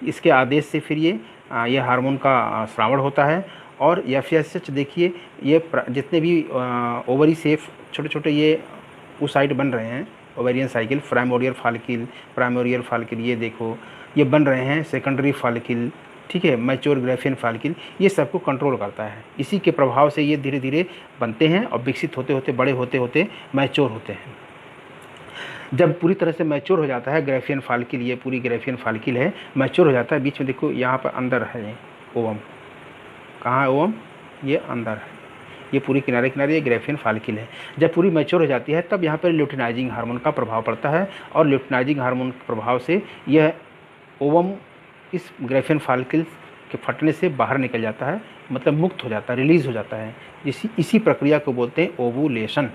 इसके आदेश से फिर ये हार्मोन का स्रावण होता है। और एफएसएच देखिए ये जितने भी ओवरी से छोटे छोटे ये oocyte बन रहे हैं, ओवेरियन साइकिल, प्राइमोरियल फॉलिकल ये देखो ये बन रहे हैं, सेकेंडरी फॉलिकल, ठीक है, मैच्योर ग्राफियन फॉलिकल, ये सबको कंट्रोल करता है। इसी के प्रभाव से ये धीरे धीरे बनते हैं और विकसित होते होते, बड़े होते होते मैच्योर होते हैं। जब पूरी तरह से मैच्योर हो जाता है ग्राफियन फॉलिकल, ये पूरी ग्राफियन फॉलिकल है, मैच्योर हो जाता है, बीच में देखो यहाँ पर अंदर है ये ओवम, कहाँ है ओवम, ये अंदर है, ये पूरी किनारे किनारे ये ग्राफियन फॉलिकल है। जब पूरी मैच्योर हो जाती है तब यहाँ पर ल्यूटिनाइजिंग हार्मोन का प्रभाव पड़ता है और ल्यूटिनाइजिंग हार्मोन के प्रभाव से यह ओवम इस ग्राफियन फॉलिकल के फटने से बाहर निकल जाता है, मतलब मुक्त हो जाता है, रिलीज़ हो जाता है। इसी प्रक्रिया को बोलते हैं ओवुलेशन।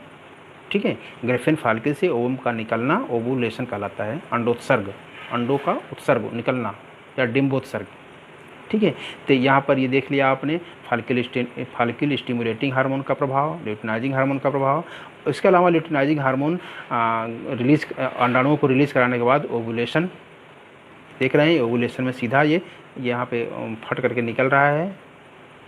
ठीक है, ग्राफियन फॉलिकल से ओवम का निकलना ओवुलेशन कहलाता है। अंडोत्सर्ग, अंडों का उत्सर्ग निकलना या डिम्बोत्सर्ग। ठीक है, तो यहाँ पर ये देख लिया आपने फॉलिकल स्टिमुलेटिंग हार्मोन का प्रभाव, ल्यूटिनाइजिंग हार्मोन का प्रभाव। इसके अलावा ल्यूटिनाइजिंग हार्मोन रिलीज, अंडाणुओं को रिलीज़ कराने के बाद ओवुलेशन देख रहे हैं। ओवुलेशन में सीधा ये यहाँ पे फट करके निकल रहा है,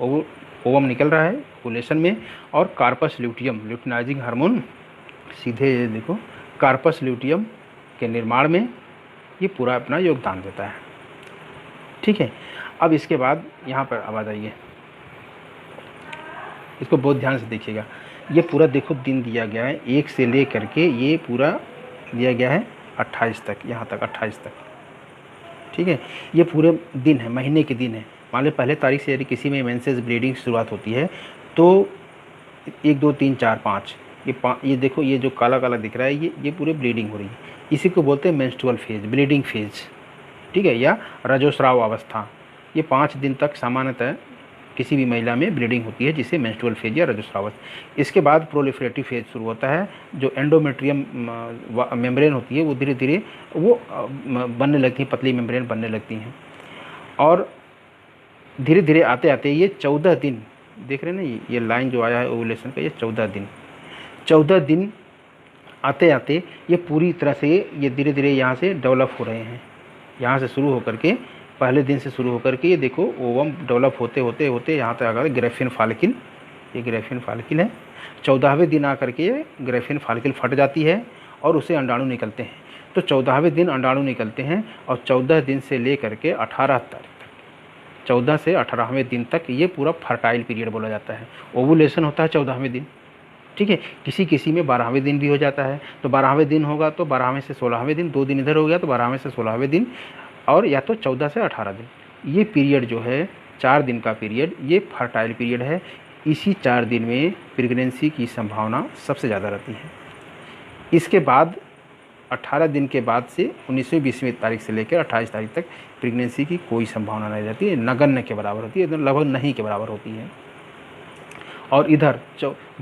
ओवम निकल रहा है ओवुलेशन में। और कार्पस ल्यूटियम, ल्यूटिनाइजिंग हार्मोन सीधे ये देखो कार्पस ल्यूटियम के निर्माण में ये पूरा अपना योगदान देता है। ठीक है, अब इसके बाद यहाँ पर अब आ जाइए, इसको बहुत ध्यान से देखिएगा। ये पूरा देखो दिन दिया गया है, 1 से ले करके ये पूरा दिया गया है 28 तक, यहाँ तक 28 तक। ठीक है, ये पूरे दिन है, महीने के दिन है। मान लो पहले तारीख से यदि किसी में मेंसेस ब्लीडिंग शुरुआत होती है तो 1 2 3 4 5 ये देखो, ये जो काला काला दिख रहा है ये पूरे ब्लीडिंग हो रही है। इसी को बोलते हैं मेंस्ट्रुअल फेज, ब्लीडिंग फेज। ठीक है, या रजोस्राव अवस्था। ये 5 दिन तक सामान्यतः किसी भी महिला में ब्लीडिंग होती है, जिसे मेंस्ट्रुअल फेज या रजोस्राव। इसके बाद प्रोलिफरेटिव फेज शुरू होता है। जो एंडोमेट्रियम मेम्ब्रेन होती है वो धीरे धीरे वो बनने लगती है, पतली मेम्ब्रेन बनने लगती हैं। और धीरे धीरे आते आते ये 14 दिन, देख रहे हैं ना, ये लाइन जो आया है ओवुलेशन का, ये 14 दिन आते आते ये पूरी तरह से ये धीरे धीरे यहाँ से डेवलप हो रहे हैं। यहाँ से शुरू होकर के, पहले दिन से शुरू होकर के ये देखो ओवम डेवलप होते होते होते यहाँ तक आ गया ग्रेफिन फॉलिकल। ये ग्रेफिन फॉलिकल है। 14वें दिन आकर के ग्रेफिन फॉलिकल फट जाती है और उसे अंडाणु निकलते हैं। तो 14वें दिन अंडाणु निकलते हैं और 14 दिन से ले करके 18 तारीख तक, 14 से 18वें दिन तक ये पूरा फर्टाइल पीरियड बोला जाता है। ओवुलेशन होता है 14वें दिन। ठीक है, किसी किसी में 12वें दिन भी हो जाता है। तो 12वें दिन होगा तो 12वें से 16वें दिन, 2 दिन इधर हो गया तो 12वें से 16वें दिन, और या तो 14 से 18 दिन। ये पीरियड जो है 4 दिन का पीरियड, ये फर्टाइल पीरियड है। इसी 4 दिन में प्रेगनेंसी की संभावना सबसे ज़्यादा रहती है। इसके बाद 18 दिन के बाद से 19वीं 20वीं तारीख से लेकर 28 तारीख तक प्रेगनेंसी की कोई संभावना नहीं रहती है, नगण्य के बराबर होती है, लगभग नहीं के बराबर होती है। और इधर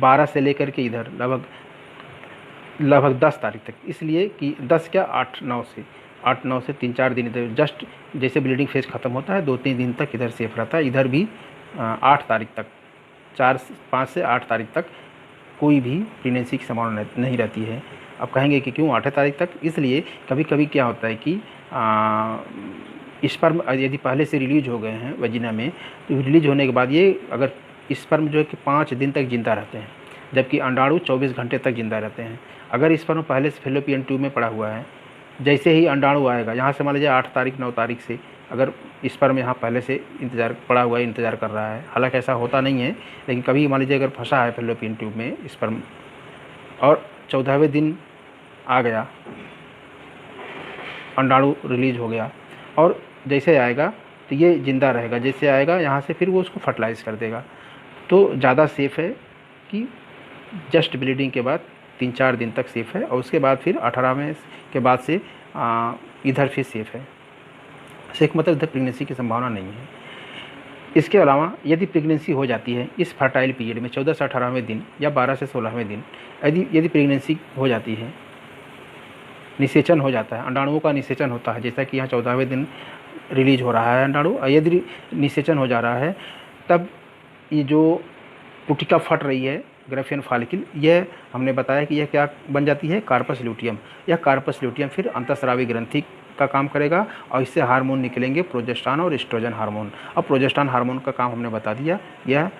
12 से लेकर के इधर लगभग 10 तारीख तक, इसलिए कि 10 क्या 8-9 से 3-4 दिन इधर जस्ट जैसे ब्लीडिंग फेज ख़त्म होता है 2-3 दिन तक इधर सेफ रहता है। इधर भी 8 तारीख तक, 5 से 8 तारीख तक कोई भी प्रेगनेंसी की संभावना नहीं रहती है। अब कहेंगे कि क्यों 8 तारीख तक? इसलिए कभी कभी क्या होता है कि स्पर्म यदि पहले से रिलीज हो गए हैं वजीना में, तो रिलीज होने के बाद ये अगर स्पर्म जो है कि 5 दिन तक जिंदा रहते हैं, जबकि अंडाणु 24 घंटे तक जिंदा रहते हैं। अगर स्पर्म पहले से फैलोपियन ट्यूब में पड़ा हुआ है, जैसे ही अंडाणु आएगा, यहाँ से मान लीजिए 8 तारीख 9 तारीख से अगर स्पर्म यहाँ पहले से पड़ा हुआ है, इंतज़ार कर रहा है, हालांकि ऐसा होता नहीं है, लेकिन कभी मान लीजिए अगर फंसा है फैलोपियन ट्यूब में स्पर्म और 14वें दिन आ गया, अंडाणु रिलीज हो गया, और जैसे आएगा तो ये ज़िंदा रहेगा, जैसे आएगा यहाँ से फिर वो उसको फर्टिलाइज़ कर देगा। तो ज़्यादा सेफ़ है कि जस्ट ब्लीडिंग के बाद 3-4 दिन तक सेफ़ है, और उसके बाद फिर 18वें के बाद से इधर फिर सेफ़ है। सेफ मतलब इधर प्रेगनेंसी की संभावना नहीं है। इसके अलावा यदि प्रेगनेंसी हो जाती है इस फर्टाइल पीरियड में 14 से 18वें दिन या 12 से 16वें दिन, यदि प्रेगनेंसी हो जाती है, निषेचन हो जाता है, अंडाणुओं का निषेचन होता है, जैसा कि यहाँ 14वें दिन रिलीज हो रहा है अंडाणु, यदि निषेचन हो जा रहा है तब ये जो पुटिका फट रही है ग्रेफियन फॉलिकल, यह हमने बताया कि यह क्या बन जाती है, कार्पस ल्यूटियम। यह कार्पस ल्यूटियम फिर अंतःस्रावी ग्रंथि का काम करेगा और इससे हार्मोन निकलेंगे, प्रोजेस्टेरॉन और एस्ट्रोजन हार्मोन। अब प्रोजेस्टेरॉन हार्मोन का काम हमने बता दिया, यह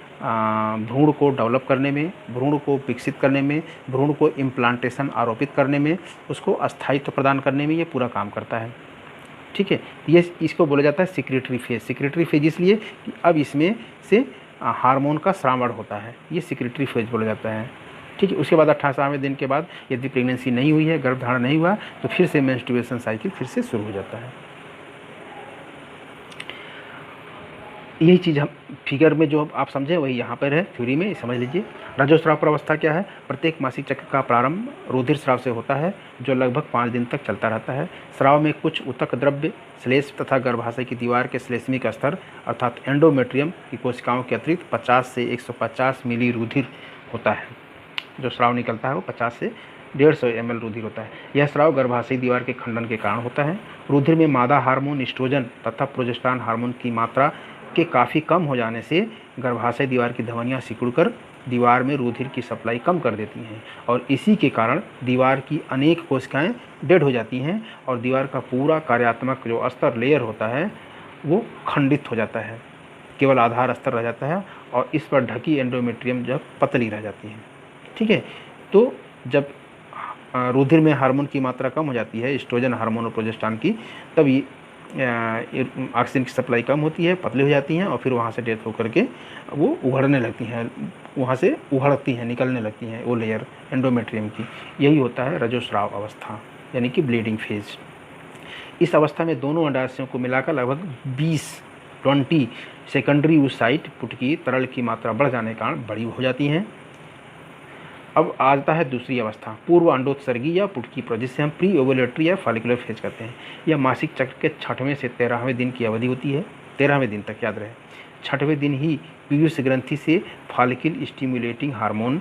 भ्रूण को डेवलप करने में, भ्रूण को विकसित करने में, भ्रूण को इम्प्लांटेशन आरोपित करने में, उसको अस्थायित्व प्रदान करने में ये पूरा काम करता है। ठीक है, ये इसको बोला जाता है सिक्रेटरी फेज। सिक्रेटरी फेज इसलिए कि अब इसमें से हार्मोन का श्रावण होता है, ये सिक्रेटरी फेज बोला जाता है। ठीक है, उसके बाद 18वें दिन के बाद यदि प्रेगनेंसी नहीं हुई है, गर्भधारण नहीं हुआ, तो फिर से मेंस्ट्रुएशन साइकिल फिर से शुरू हो जाता है। यही चीज़ हम फिगर में जो आप समझे वही यहाँ पर है, थ्योरी में समझ लीजिए। रजोस्राव प्रावस्था क्या है? प्रत्येक मासिक चक्र का प्रारंभ रुधिर स्राव से होता है, जो लगभग 5 दिन तक चलता रहता है। स्राव में कुछ ऊतक द्रव्य, श्लेष्म तथा गर्भाशय की दीवार के श्लेष्मिक स्तर अर्थात एंडोमेट्रियम की कोशिकाओं के अतिरिक्त 50 से 150 मिली रुधिर होता है। जो स्राव निकलता है वो 50 से 150 ml रुधिर होता है। यह स्राव गर्भाशय दीवार के खंडन के कारण होता है। रुधिर में मादा हार्मोन एस्ट्रोजन तथा प्रोजेस्टेरॉन हार्मोन की मात्रा के काफ़ी कम हो जाने से गर्भाशय दीवार की धमनियाँ सिकुड़कर दीवार में रुधिर की सप्लाई कम कर देती हैं, और इसी के कारण दीवार की अनेक कोशिकाएं डेड हो जाती हैं और दीवार का पूरा कार्यात्मक जो स्तर लेयर होता है वो खंडित हो जाता है, केवल आधार स्तर रह जाता है और इस पर ढकी एंडोमेट्रियम जब पतली रह जाती है। ठीक है, तो जब रुधिर में हार्मोन की मात्रा कम हो जाती है, एस्ट्रोजन हार्मोन और प्रोजेस्टेरॉन की, तब ये ऑक्सीजन की सप्लाई कम होती है, पतली हो जाती हैं और फिर वहाँ से डेथ होकर के वो उभरने लगती हैं, वहाँ से उभरती हैं, निकलने लगती हैं वो लेयर एंडोमेट्रियम की। यही होता है रजोस्राव अवस्था। यानी कि ब्लीडिंग फेज। इस अवस्था में दोनों अंडाशयों को मिलाकर लगभग 20 सेकेंडरी oocyte पुटकी तरल की मात्रा बढ़ जाने के कारण बड़ी हो जाती हैं। अब आता है दूसरी अवस्था, पूर्व अंडोत्सर्गी या पुटकी प्रजनन, जिसे हम प्री ओवुलेटरी या फॉलिकुलर फेज कहते हैं। यह मासिक चक्र के 6वें से 13वें दिन की अवधि होती है। 13वें दिन तक याद रहे। 6वें दिन ही पीयूष ग्रंथि से फॉलिकल स्टिमुलेटिंग हार्मोन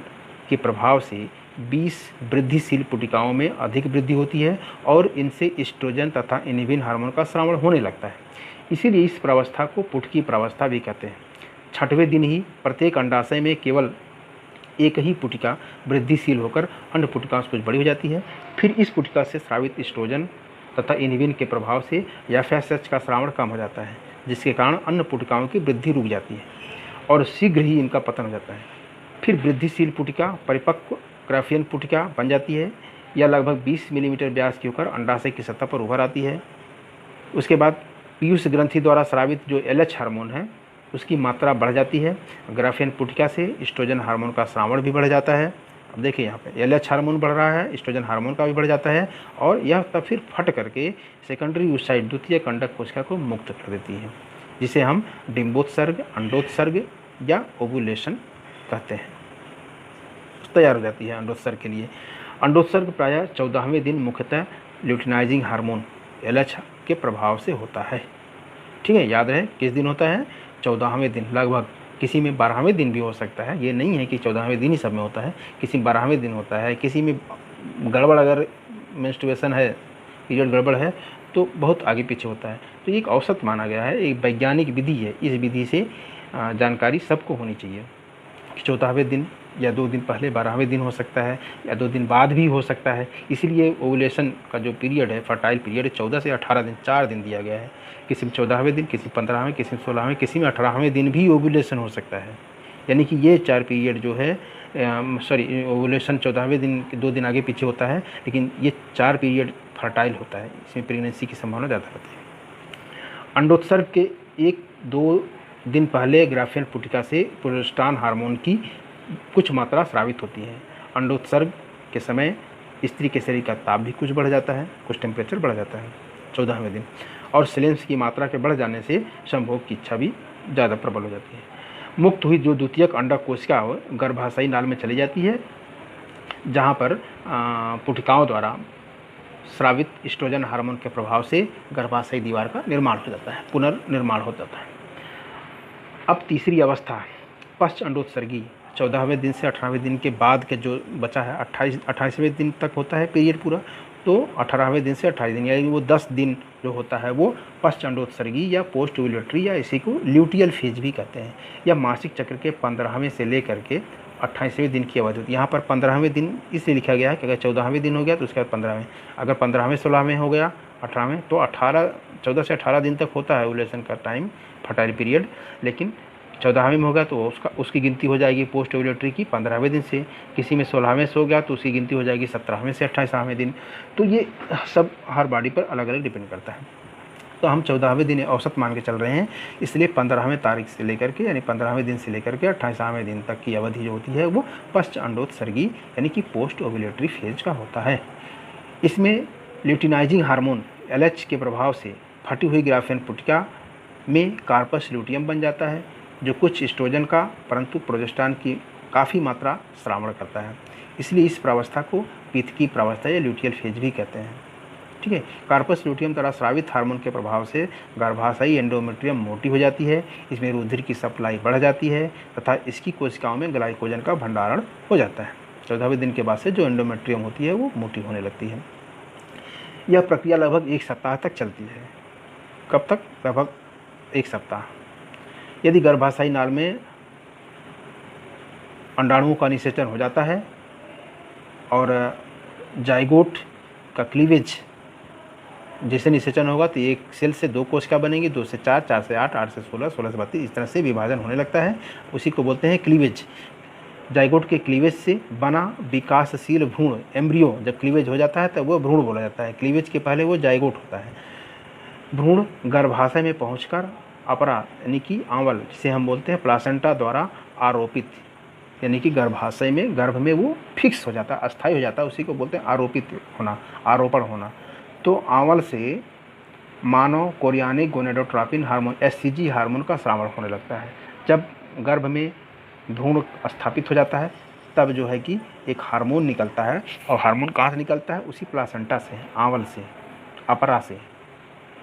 के प्रभाव से 20 वृद्धिशील पुटिकाओं में अधिक वृद्धि होती है और इनसे एस्ट्रोजन तथा इनिबिन हार्मोन का स्रावण होने लगता है। इसीलिए इस प्रावस्था को पुटकी प्रावस्था भी कहते हैं। 6वें दिन ही प्रत्येक अंडाशय में केवल एक ही पुटिका वृद्धिशील होकर अन्य पुटिकाओं से कुछ बड़ी हो जाती है। फिर इस पुटिका से स्रावित एस्ट्रोजन तथा इनिबिन के प्रभाव से FSH का स्रावण कम हो जाता है, जिसके कारण अन्य पुटिकाओं की वृद्धि रुक जाती है और शीघ्र ही इनका पतन हो जाता है। फिर वृद्धिशील पुटिका परिपक्व ग्राफियन पुटिका बन जाती है। यह लगभग 20 मिलीमीटर व्यास की होकर अंडाशय की सतह पर उभर आती है। उसके बाद पीयूष ग्रंथि द्वारा स्रावित जो LH हार्मोन है उसकी मात्रा बढ़ जाती है। ग्राफियन पुटिका से एस्ट्रोजन हार्मोन का स्रावण भी बढ़ जाता है। अब देखिए यहाँ पे LH हार्मोन बढ़ रहा है, एस्ट्रोजन हार्मोन का भी बढ़ जाता है और यह तब फिर फट करके सेकेंडरी oocyte द्वितीय कंडक कोशिका को मुक्त कर देती है, जिसे हम डिम्बोत्सर्ग, अंडोत्सर्ग या ओवुलेशन कहते हैं। तैयार हो जाती है अंडोत्सर्ग के लिए। अंडोत्सर्ग प्रायः 14वें दिन मुख्यतः ल्यूटिनाइजिंग हार्मोन LH के प्रभाव से होता है। ठीक है, याद रहे किस दिन होता है? 14वें दिन। लगभग किसी में 12वें दिन भी हो सकता है, ये नहीं है कि 14वें दिन ही सब में होता है। किसी में 12वें दिन होता है, किसी में गड़बड़ अगर मेंस्ट्रुएशन है, पीरियड गड़बड़ है तो बहुत आगे पीछे होता है। तो एक औसत माना गया है, एक वैज्ञानिक विधि है। इस विधि से जानकारी सबको होनी चाहिए कि 14वें दिन या 2 दिन पहले 12वें दिन हो सकता है या 2 दिन बाद भी हो सकता है। इसीलिए ओवुलेशन का जो पीरियड है, फर्टाइल पीरियड 14 से 18 दिन, 4 दिन दिया गया है। किसी में 14वें दिन, किसी 15वें, किसी में 16वें, किसी में 18वें दिन भी ओवुलेशन हो सकता है। यानी कि ये 4 पीरियड जो है ओवुलेशन 14वें दिन 2 दिन आगे पीछे होता है, लेकिन ये 4 पीरियड फर्टाइल होता है। इसमें प्रेगनेंसी की संभावना ज़्यादा रहती है। अंडोत्सर्ग के 1-2 दिन पहले ग्राफियन पुटिका से प्रोजेस्टेरॉन हार्मोन की कुछ मात्रा स्रावित होती है। अंडोत्सर्ग के समय स्त्री के शरीर का ताप भी कुछ बढ़ जाता है, कुछ टेम्परेचर बढ़ जाता है 14वें दिन, और सेलेंस की मात्रा के बढ़ जाने से संभोग की इच्छा भी ज़्यादा प्रबल हो जाती है। मुक्त हुई जो द्वितीयक अंडक कोशिका गर्भाशयी नाल में चली जाती है, जहाँ पर पुटिकाओं द्वारा स्रावित एस्ट्रोजन हार्मोन के प्रभाव से गर्भाशयी दीवार का निर्माण हो जाता है, पुनर्निर्माण हो जाता है। अब तीसरी अवस्था पश्च अंडोत्सर्गी 14वें दिन से 18वें दिन के बाद के जो बचा है 28वें दिन तक होता है पीरियड पूरा, तो 18वें दिन से 28 दिन यानी वो 10 दिन जो होता है वो पश्च अंडोत्सर्गी या पोस्ट ओवुलेटरी या इसी को ल्यूटियल फेज भी कहते हैं। या मासिक चक्र के 15वें से लेकर के 28वें दिन की अवधि होती है। यहाँ पर 15वें दिन इसलिए लिखा गया है कि अगर 14वें दिन हो गया तो उसके बाद 15वें, अगर 15वें 16वें हो गया 18वें तो 14 से 18 दिन तक होता है ओवुलेशन का टाइम, फर्टाइल पीरियड। लेकिन 14वें में होगा तो उसकी गिनती हो जाएगी पोस्ट ओवुलेटरी की 15वें दिन से। किसी में 16वें से हो गया तो उसकी गिनती हो जाएगी 17वें से 28वें दिन। तो ये सब हर बॉडी पर अलग अलग डिपेंड करता है। तो हम 14वें दिन औसत मान के चल रहे हैं, इसलिए 15वें तारीख से लेकर के यानी 15वें दिन से लेकर के 28वें दिन तक की अवधि जो होती है वो पश्च अंडोत्सर्गी यानी कि पोस्ट ओवुलेटरी फेज का होता है। इसमें ल्यूटिनाइजिंग हार्मोन LH के प्रभाव से फटी हुई ग्राफियन पुटिका में कार्पस ल्यूटियम बन जाता है, जो कुछ एस्ट्रोजन का परंतु प्रोजेस्टेरॉन की काफ़ी मात्रा स्रावण करता है। इसलिए इस प्रावस्था को पीतकी प्रावस्था या ल्यूटियल फेज भी कहते हैं। ठीक है, कार्पस ल्यूटियम द्वारा स्रावित हार्मोन के प्रभाव से गर्भाशयी एंडोमेट्रियम मोटी हो जाती है, इसमें रुधिर की सप्लाई बढ़ जाती है तथा इसकी कोशिकाओं में ग्लाइकोजन का भंडारण हो जाता है। 14वें दिन के बाद से जो एंडोमेट्रियम होती है वो मोटी होने लगती है। यह प्रक्रिया लगभग 1 सप्ताह तक चलती है। कब तक? लगभग 1 सप्ताह। यदि गर्भाशयी नाल में अंडाणुओं का निषेचन हो जाता है और जाइगोट का क्लीवेज जैसे निषेचन होगा तो एक सेल से 2 कोशिका बनेंगी, 2 से 4, 4 से 8, 8 से 16, 16 से 32, इस तरह से विभाजन होने लगता है। उसी को बोलते हैं क्लीवेज। जाइगोट के क्लीवेज से बना विकासशील भ्रूण एम्ब्रियो जब क्लीवेज हो जाता है तब वो भ्रूण बोला जाता है। क्लीवेज के पहले वो जाइगोट होता है। भ्रूण गर्भाशय में पहुंचकर अपरा यानी कि आंवल जिसे हम बोलते हैं प्लासेंटा द्वारा आरोपित यानी कि गर्भाशय में, गर्भ में वो फिक्स हो जाता है, अस्थायी हो जाता है, उसी को बोलते हैं आरोपित होना, आरोपण होना। तो आंवल से मानव chorionic gonadotropin hormone HCG hormone का स्रावण होने लगता है। जब गर्भ में भ्रूण स्थापित हो जाता है तब जो है कि एक हार्मोन निकलता है, और हार्मोन कहाँ से निकलता है? उसी प्लासेंटा से, आंवल से, अपरा से,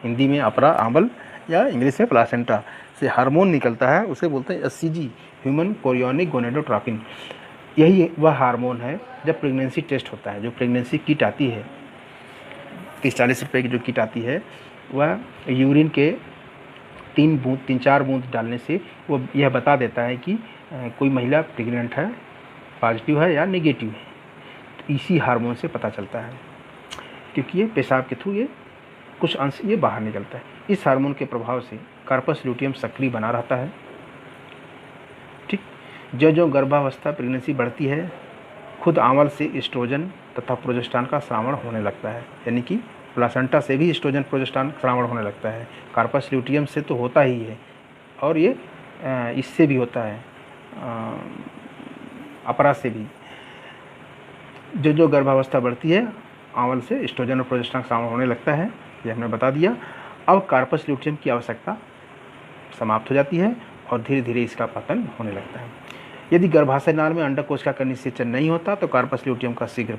हिंदी में अपरा आंवल या इंग्लिश में प्लासेंटा से हार्मोन निकलता है, उसे बोलते हैं HCG ह्यूमन कोरियानिक गोनेडोट्रोपिन। यही वह हार्मोन है जब प्रेगनेंसी टेस्ट होता है, जो प्रेगनेंसी किट आती है 30-40 रुपये की जो किट आती है, वह यूरिन के 3-4 बूंद डालने से वो यह बता देता है कि कोई महिला प्रेग्नेंट है, पॉजिटिव है या नेगेटिव है। तो इसी हार्मोन से पता चलता है, क्योंकि ये पेशाब के थ्रू ये कुछ अंश ये बाहर निकलता है। इस हार्मोन के प्रभाव से कार्पस ल्यूटियम सक्रिय बना रहता है। ठीक, जो गर्भावस्था प्रेगनेंसी बढ़ती है, खुद आंवल से एस्ट्रोजन तथा प्रोजेस्टेरॉन का स्रावण होने लगता है, यानी कि प्लासेंटा से भी एस्ट्रोजन प्रोजेस्टेरॉन स्रावण होने लगता है। कार्पस ल्यूटियम से तो होता ही है, और ये इससे भी होता है, अपरा से भी। जो गर्भावस्था बढ़ती है, आंवल से एस्ट्रोजन और प्रोजेस्टेरॉन का स्रावण होने लगता है, ये हमने बता दिया। अब कार्पस ल्यूटियम की आवश्यकता समाप्त हो जाती है और धीरे धीरे इसका पतन होने लगता है। यदि गर्भाशय नाल में अंडक कोशिका का निषेचन नहीं होता तो कार्पस ल्यूटियम का शीघ्र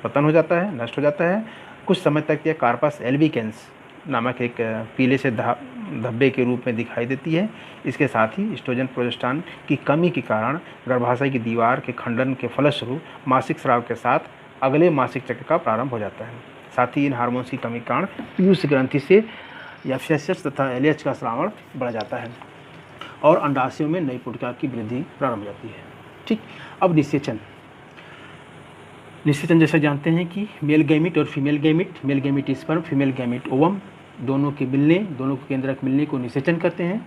पतन हो जाता है, नष्ट हो जाता है। कुछ समय तक यह कार्पस एल्बिकेंस नामक एक पीले से धब्बे के रूप में दिखाई देती है। इसके साथ ही एस्ट्रोजन प्रोजेस्टेरॉन की कमी के कारण गर्भाशय की दीवार के खंडन के फलस्वरूप मासिक स्राव के साथ अगले मासिक चक्र का प्रारंभ हो जाता है। साथ ही इन हार्मोन्स की कमी के कारण पीयूष ग्रंथि से FSH तथा LH का स्रावण बढ़ जाता है और अंडाशयों में नई पुटका की वृद्धि प्रारंभ हो जाती है। ठीक, अब निषेचन जैसे जानते हैं कि मेल गैमिट और female gamete sperm, female gamete ovum, दोनों के केंद्रक मिलने को निषेचन करते हैं।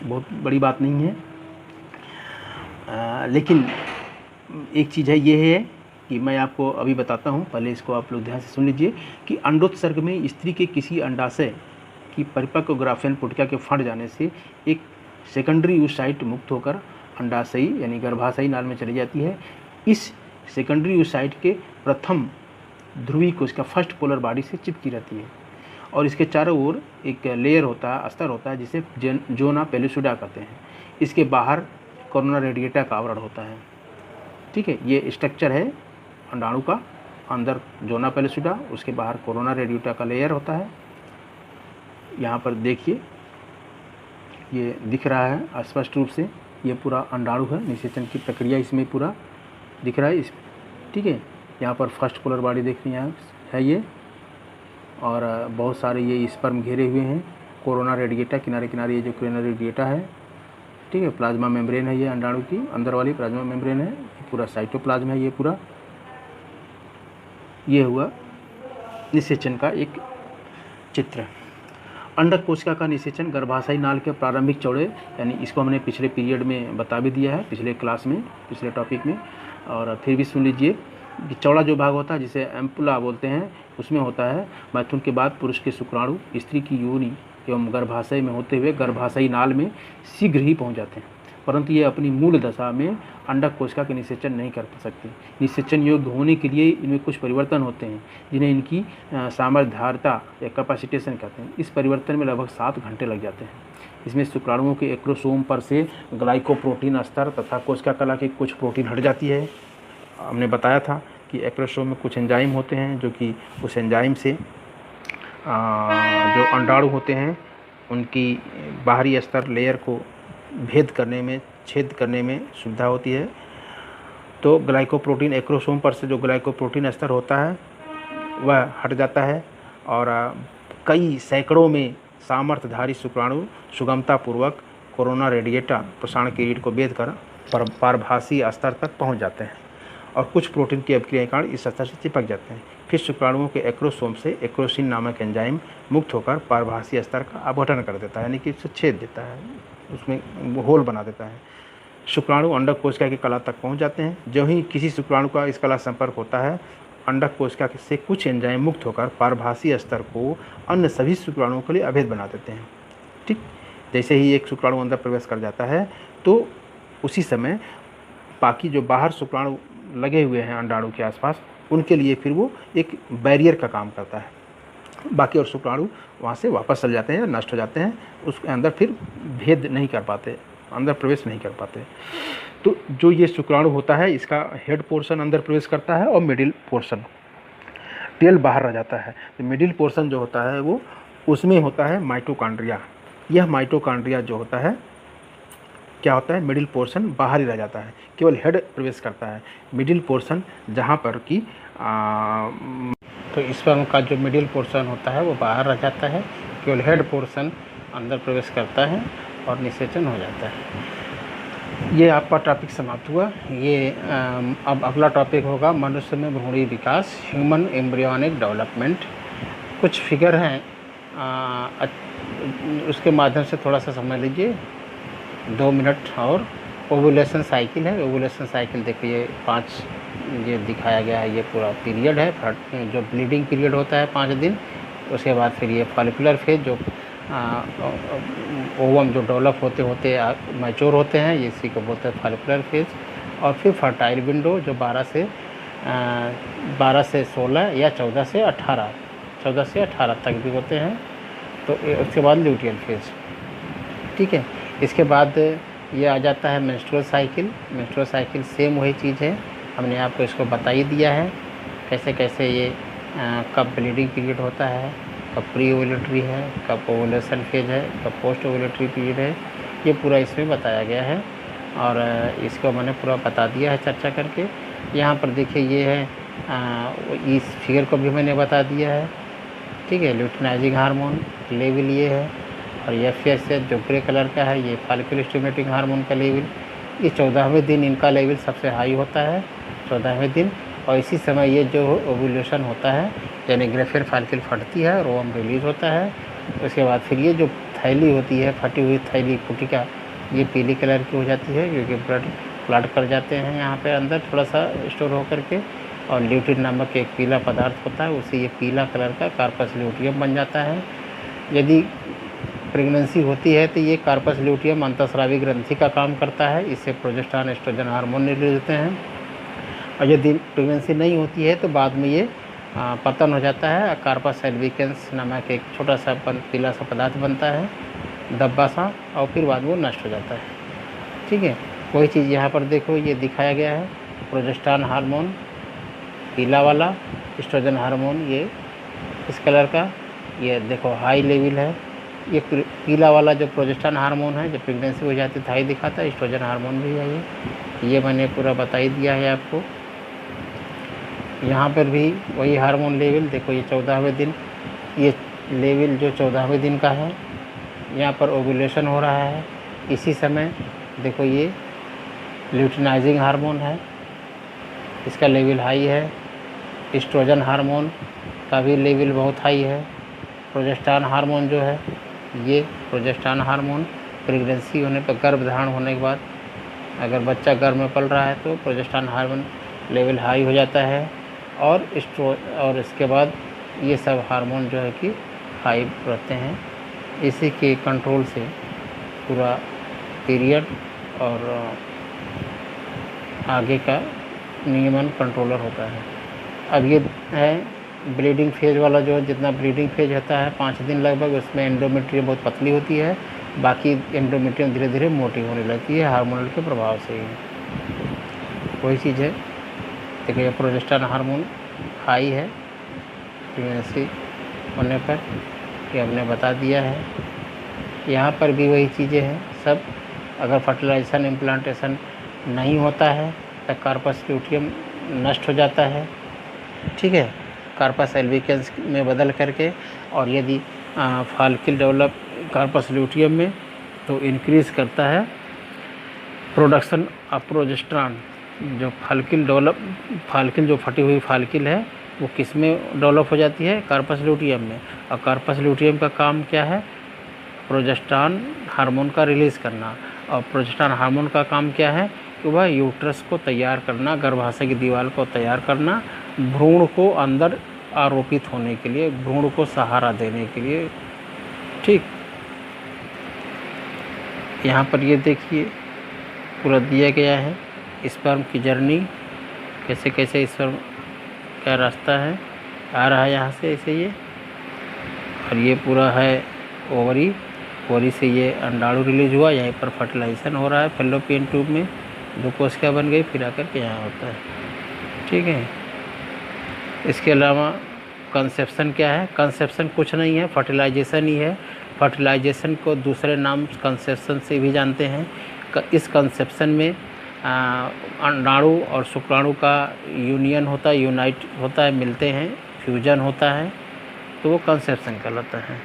बहुत बड़ी बात नहीं है, लेकिन एक चीज़ है, ये है कि मैं आपको अभी बताता हूँ, पहले इसको आप लोग ध्यान से सुन लीजिए कि अंडोत्सर्ग में स्त्री के किसी अंडाशय की परिपक्व ग्राफेन पुटका के फट जाने से एक सेकेंडरी यूसाइट मुक्त होकर अंडाशयी यानी गर्भाशयी नाल में चली जाती है। इस सेकेंडरी यूसाइट के प्रथम ध्रुवी कोशिका फर्स्ट पोलर बॉडी से चिपकी रहती है और इसके चारों ओर एक लेयर होता है, अस्तर होता है, जिसे जोना पेलुसिडा कहते हैं। इसके बाहर कोरोना रेडिएटा का आवरण होता है। ठीक है, ये स्ट्रक्चर है अंडाणु का, अंदर जोना पेलुसिडा, उसके बाहर कोरोना रेडिएटा का लेयर होता है। यहाँ पर देखिए, ये दिख रहा है स्पष्ट रूप से, ये पूरा अंडाणु है। निषेचन की प्रक्रिया इसमें पूरा दिख रहा है इस, ठीक है। यहाँ पर फर्स्ट पोलर बॉडी देख रही है ये, और बहुत सारे ये स्पर्म घेरे हुए हैं। कोरोना रेडिएटा किनारे किनारे, ये जो कोरोना रेडिएटा है, ठीक है। प्लाज्मा मेम्ब्रेन है ये अंडाणु की अंदर वाली प्लाज्मा मेम्ब्रेन है, पूरा साइटोप्लाज्म है ये पूरा। ये हुआ निषेचन का एक चित्र। अंडक कोशिका का निषेचन गर्भाशयी नाल के प्रारंभिक चौड़े, यानी इसको हमने पिछले पीरियड में बता भी दिया है, पिछले क्लास में, पिछले टॉपिक में, और फिर भी सुन लीजिए कि चौड़ा जो भाग होता है जिसे एम्पुला बोलते हैं, उसमें होता है मैथुन के बाद पुरुष के शुक्राणु स्त्री की योनि एवं गर्भाशय में होते हुए गर्भाशयी नाल में शीघ्र ही पहुंच जाते हैं, परंतु ये अपनी मूल दशा में अंडक कोशिका के निषेचन नहीं कर सकते। निषेचन योग्य होने के लिए इनमें कुछ परिवर्तन होते हैं जिन्हें इनकी सामर्थ्यता या कैपेसिटेशन कहते हैं। इस परिवर्तन में लगभग 7 घंटे लग जाते हैं। इसमें शुक्राणुओं के एक्रोसोम पर से ग्लाइकोप्रोटीन स्तर तथा कोशिका कला की कुछ प्रोटीन हट जाती है। हमने बताया था कि एक्रोसोम में कुछ एंजाइम होते हैं जो कि उस एंजाइम से जो अंडाणु होते हैं उनकी बाहरी स्तर लेयर को छेद करने में सुविधा होती है। तो ग्लाइकोप्रोटीन एक्रोसोम पर से जो ग्लाइकोप्रोटीन स्तर होता है वह हट जाता है और कई सैकड़ों में सामर्थ्यधारी शुक्राणु सुगमतापूर्वक कोरोना रेडिएटा प्रसारण किरीट को भेद कर पारभासी स्तर तक पहुंच जाते हैं और कुछ प्रोटीन की अभिक्रिया के कारण इस स्तर से चिपक जाते हैं। फिर शुक्राणुओं के एक्रोसोम से एक्रोसिन नामक एंजाइम मुक्त होकर पारभासी स्तर का अपघटन कर देता है, यानी कि इसे छेद देता है, उसमें होल बना देता है। शुक्राणु अंडक कोशिका की कला तक पहुंच जाते हैं। जो ही किसी शुक्राणु का इस कला संपर्क होता है, अंडक कोशिका से कुछ एंजाइम मुक्त होकर पारभासी स्तर को अन्य सभी शुक्राणुओं के लिए अभेद बना देते हैं। ठीक, जैसे ही एक शुक्राणु अंदर प्रवेश कर जाता है तो उसी समय बाकी जो बाहर शुक्राणु लगे हुए हैं अंडाणु के आसपास, उनके लिए फिर वो एक बैरियर का काम करता है। बाकी और शुक्राणु वहाँ से वापस चल जाते हैं, नष्ट हो जाते हैं, उसके अंदर फिर भेद नहीं कर पाते, अंदर प्रवेश नहीं कर पाते। तो जो ये शुक्राणु होता है, इसका हेड पोर्शन अंदर प्रवेश करता है और मिडिल पोर्शन, टेल बाहर रह जाता है। तो मिडिल पोर्शन जो होता है वो, उसमें होता है माइटोकॉन्ड्रिया। यह माइटोकॉन्ड्रिया जो होता है, क्या होता है, मिडिल पोर्शन बाहर ही रह जाता है, केवल हेड प्रवेश करता है। मिडिल पोर्शन जहाँ पर कि तो स्पर्म का जो मिडिल पोर्शन होता है वो बाहर रह जाता है, केवल हेड पोर्शन अंदर प्रवेश करता है और निषेचन हो जाता है। ये आपका टॉपिक समाप्त हुआ। ये अब अगला टॉपिक होगा मनुष्य में भ्रूणी विकास, ह्यूमन एम्ब्रियोनिक डेवलपमेंट। कुछ फिगर हैं, उसके माध्यम से थोड़ा सा समझ लीजिए, 2 मिनट। और ओवुलेशन साइकिल है। ओवुलेशन साइकिल देखिए 5 ये दिखाया गया है, ये पूरा पीरियड है, जो ब्लीडिंग पीरियड होता है 5 दिन। उसके बाद फिर ये फॉलिकुलर फेज, जो ओवम जो डेवलप होते होते मैच्योर होते हैं, इसी को बोलते हैं फॉलिकुलर फेज। और फिर फर्टाइल विंडो जो 12 से 16 या 14 से 18 तक भी होते हैं। तो उसके बाद ल्यूटियल फेज, ठीक है। इसके बाद ये आ जाता है menstrual cycle. Menstrual cycle same वही चीज़ है, हमने आपको इसको बता ही दिया है कैसे कैसे ये कब ब्लीडिंग पीरियड होता है, कब प्री ओवुलेटरी है, कब ओवुलेशन फेज है, कब पोस्ट ओवुलेटरी पीरियड है, ये पूरा इसमें बताया गया है। और इसको मैंने पूरा बता दिया है चर्चा करके। यहाँ पर देखिए ये है, इस फिगर को भी मैंने बता दिया है, ठीक है। ल्यूटिनाइजिंग हार्मोन लेवल ये है, और FSH जो ग्रे कलर का है, ये फॉलिकुलर स्टिमुलेटिंग हार्मोन का लेवल। ये 14वें दिन इनका लेवल सबसे हाई होता है, 14वें दिन। और इसी समय ये जो ओवुलेशन होता है, यानी ग्रेफियर फॉलिकल फटती है और ओवम रिलीज होता है। उसके बाद फिर ये जो थैली होती है, फटी हुई थैली पुटिका, ये पीली कलर की हो जाती है, क्योंकि ब्लड क्लॉट कर जाते हैं यहाँ पे अंदर थोड़ा सा स्टोर होकर के। और ल्यूटिन नामक एक पीला पदार्थ होता है, उससे ये पीला कलर का कार्पस ल्यूटियम बन जाता है। यदि प्रेगनेंसी होती है तो ये कार्पस ल्यूटियम अंतःस्रावी ग्रंथि का काम करता है, इससे प्रोजेस्टेरॉन एस्ट्रोजन हार्मोन रिलीज होते हैं। और यदि प्रेगनेंसी नहीं होती है तो बाद में ये पतन हो जाता है, कार्पस एल्बिकेंस नामक एक छोटा सा पीला सा पदार्थ बनता है, धब्बा सा, और फिर बाद में वो नष्ट हो जाता है, ठीक है। वही चीज़ यहाँ पर देखो, ये दिखाया गया है, प्रोजेस्टेरॉन हार्मोन पीला वाला, एस्ट्रोजन हार्मोन ये इस कलर का, ये देखो हाई लेवल है। ये पीला वाला जो प्रोजेस्टेरॉन हार्मोन है, जब प्रेगनेंसी हो जाती है तो हाई दिखाता है, एस्ट्रोजन हार्मोन भी है ये मैंने पूरा बता ही दिया है आपको। यहाँ पर भी वही हार्मोन लेवल देखो, ये 14वें दिन, ये लेवल जो 14वें दिन का है, यहाँ पर ओवुलेशन हो रहा है। इसी समय देखो ये ल्यूटिनाइजिंग हार्मोन है, इसका लेवल हाई है। एस्ट्रोजन हार्मोन का भी लेवल बहुत हाई है। प्रोजेस्टेरॉन हार्मोन जो है, ये प्रोजेस्टेरॉन हार्मोन प्रेगनेंसी होने पर, गर्भ धारण होने के बाद अगर बच्चा गर्भ में पल रहा है तो प्रोजेस्टेरॉन हार्मोन लेवल हाई हो जाता है। और इसके बाद ये सब हार्मोन जो है कि हाई रहते हैं। इसी के कंट्रोल से पूरा पीरियड और आगे का नियमन कंट्रोलर होता है। अब ये है ब्लीडिंग फेज वाला, जो जितना ब्लीडिंग फेज होता है 5 दिन लगभग, उसमें एंडोमेट्रियम बहुत पतली होती है, बाकी एंडोमेट्रियम धीरे धीरे मोटी होने लगती है हार्मोनल के प्रभाव से ही। वही चीज़ है, देखिए प्रोजेस्टेरॉन हार्मोन हाई है प्रेगनेंसी होने पर, ये हमने बता दिया है। यहाँ पर भी वही चीज़ें हैं सब। अगर फर्टिलाइजेशन इम्प्लांटेशन नहीं होता है तो कार्पस ल्यूटियम नष्ट हो जाता है, ठीक है, कार्पस एल्बिकेंस में बदल करके। और यदि फॉलिकल डेवलप कार्पस ल्यूटियम में, तो इंक्रीज़ करता है प्रोडक्शन ऑफ प्रोजेस्टेरॉन। जो फॉलिकल जो फटी हुई फॉलिकल है, वो किस में डेवलप हो जाती है, कार्पस ल्यूटियम में। और कार्पस ल्यूटियम का काम क्या है, प्रोजेस्टेरॉन हार्मोन का रिलीज़ करना। और प्रोजेस्टेरॉन हार्मोन का काम क्या है कि वह यूट्रस को तैयार करना, गर्भाशय की दीवार को तैयार करना, भ्रूण को अंदर आरोपित होने के लिए, भ्रूण को सहारा देने के लिए, ठीक। यहाँ पर ये देखिए पूरा दिया गया है स्पर्म की जर्नी, कैसे कैसे स्पर्म का रास्ता है, आ रहा है यहाँ से ऐसे ये, और ये पूरा है ओवरी, ओवरी से ये अंडाणु रिलीज हुआ, यहीं पर फर्टिलाइजेशन हो रहा है फैलोपियन ट्यूब में, 2 कोशिका बन गई, फिर आकर के यहाँ होता है। ठीक है। इसके अलावा कंसेप्शन क्या है? कंसेप्शन कुछ नहीं है, फर्टिलाइजेशन ही है। फर्टिलाइजेशन को दूसरे नाम कंसेप्शन से भी जानते हैं। इस कंसेप्शन में अंडाणु और शुक्राणु का यूनियन होता है, यूनाइट होता है, मिलते हैं, फ्यूजन होता है, तो वो कंसेप्शन कहलाता है।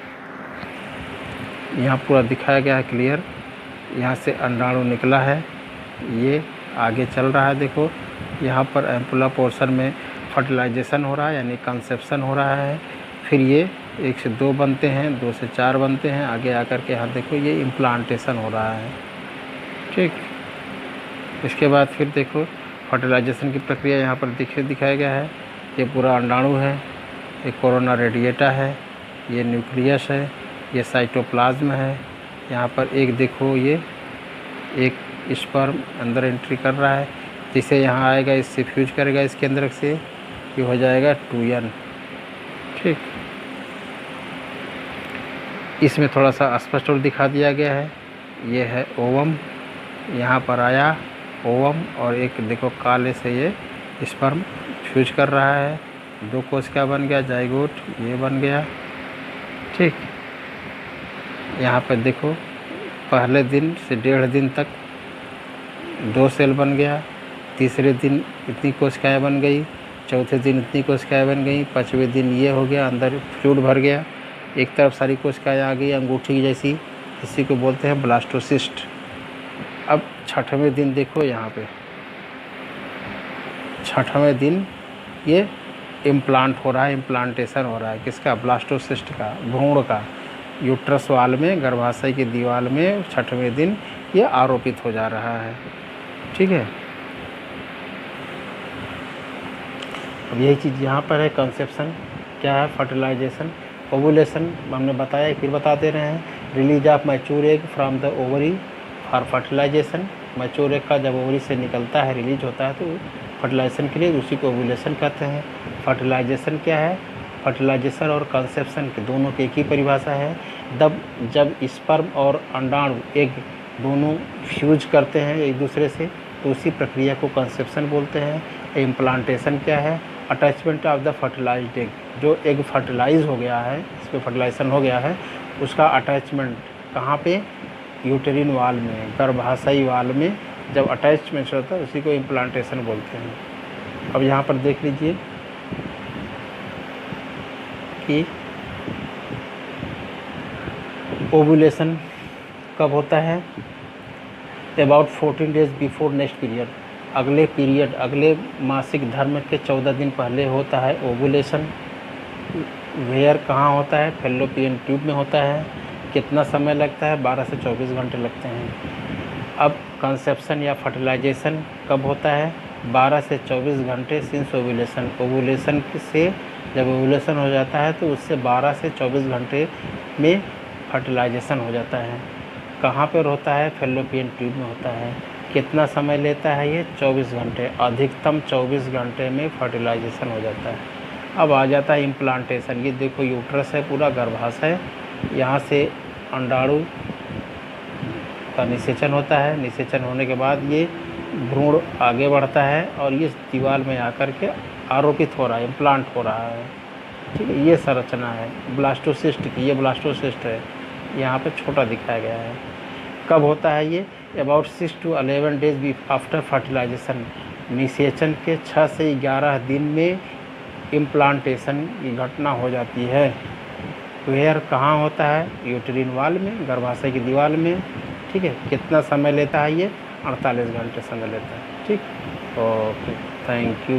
यहाँ पूरा दिखाया गया है क्लियर। यहाँ से अंडाणु निकला है, ये आगे चल रहा है, देखो यहाँ पर एम्पुला पोर्शन में फर्टिलाइजेशन हो रहा है, यानी कंसेप्शन हो रहा है। फिर ये 1 से 2 बनते हैं, 2 से 4 बनते हैं, आगे आकर के यहाँ देखो ये इम्प्लांटेशन हो रहा है। ठीक। इसके बाद फिर देखो फर्टिलाइजेशन की प्रक्रिया यहाँ पर दिखाया गया है। ये पूरा अंडाणु है, ये कोरोना रेडिएटा है, ये न्यूक्लियस है, ये साइटोप्लाज्म है। यहाँ पर एक देखो ये एक स्पर्म अंदर एंट्री कर रहा है, जिसे यहाँ आएगा, इससे फ्यूज करेगा इसके अंदर से, ये हो जाएगा 2n। ठीक। इसमें थोड़ा सा स्पष्ट और दिखा दिया गया है। ये है ओवम, यहाँ पर आया ओवम, और एक देखो काले से ये स्पर्म फ्यूज कर रहा है, 2 कोशिका बन गया, जाइगोट ये बन गया। ठीक। यहाँ पर देखो पहले दिन से 1.5 दिन तक 2 सेल बन गया, तीसरे दिन इतनी कोशिकाएँ बन गई, चौथे दिन इतनी कोशिकाएँ बन गई, 5वें दिन ये हो गया, अंदर फ्लूइड भर गया, एक तरफ सारी कोशिकाएँ आ गई अंगूठी जैसी, इसी को बोलते हैं ब्लास्टोसिस्ट। अब 6वें दिन देखो यहाँ पे 6वें दिन ये इम्प्लांट हो रहा है, इम्प्लांटेशन हो रहा है, किसका? ब्लास्टोसिस्ट का, भ्रूण का, यूट्रस वाल में, गर्भाशय की दीवार में 6वें दिन ये आरोपित हो जा रहा है। ठीक है। अब यही चीज़ यहाँ पर है, कंसेप्शन क्या है, फर्टिलाइजेशन, ओवुलेशन हमने बताया, फिर बता दे रहे हैं। Release of mature egg from the ovary for fertilization. Mature egg का जब ओवरी से निकलता है, रिलीज होता है, तो फर्टिलाइजेशन के लिए उसी को ओवुलेशन कहते हैं। फर्टिलाइजेशन क्या है? फर्टिलाइजेशन और कंसेप्शन के दोनों की एक ही परिभाषा है। जब स्पर्म और अंडाणु एग दोनों फ्यूज करते हैं एक दूसरे से, तो उसी प्रक्रिया को कंसेप्शन बोलते हैं। इम्प्लांटेशन क्या है? Attachment of the fertilized egg, जो एग फर्टिलाइज हो गया है, इस पर फर्टिलाइजेशन हो गया है, उसका अटैचमेंट कहाँ पे? यूटेरिन वाल में, गर्भाशयी वाल में जब अटैचमेंट होता है, उसी को इम्प्लांटेशन बोलते हैं। अब यहाँ पर देख लीजिए कि ओवुलेशन कब होता है? About 14 days before next period, अगले मासिक धर्म के 14 दिन पहले होता है ओवुलेशन। वेयर कहाँ होता है? फैलोपियन ट्यूब में होता है। कितना समय लगता है? 12 से 24 घंटे लगते हैं। अब कंसेप्शन या फर्टिलाइजेशन कब होता है? 12 से 24 घंटे सिंस ओवुलेशन। ओवुलेशन से जब ओवुलेशन हो जाता है तो उससे 12 से 24 घंटे में फर्टिलाइजेशन हो जाता है। कहाँ पर होता है? फैलोपियन ट्यूब में होता है। कितना समय लेता है ये? 24 घंटे, अधिकतम 24 घंटे में फर्टिलाइजेशन हो जाता है। अब आ जाता है इम्प्लांटेशन। ये देखो यूट्रस है, पूरा गर्भाशय, यहाँ से अंडाणु का निषेचन होता है। निषेचन होने के बाद ये भ्रूण आगे बढ़ता है और ये दीवार में आकर के आरोपित हो रहा है, इम्प्लांट हो रहा है। ठीक है। ये संरचना है ब्लास्टोसिस्ट की, ये ब्लास्टोसिस्ट है, यहाँ पे छोटा दिखाया गया है। कब होता है ये? About 6 to 11 days after fertilization. निषेचन के 6 से 11 दिन में इम्प्लांटेशन की घटना हो जाती है। वेयर कहाँ होता है? यूटेरिन वाल में, गर्भाशय की दीवार में। ठीक है। कितना समय लेता है ये? 48 घंटे समय लेता है। ठीक। Okay, thank you.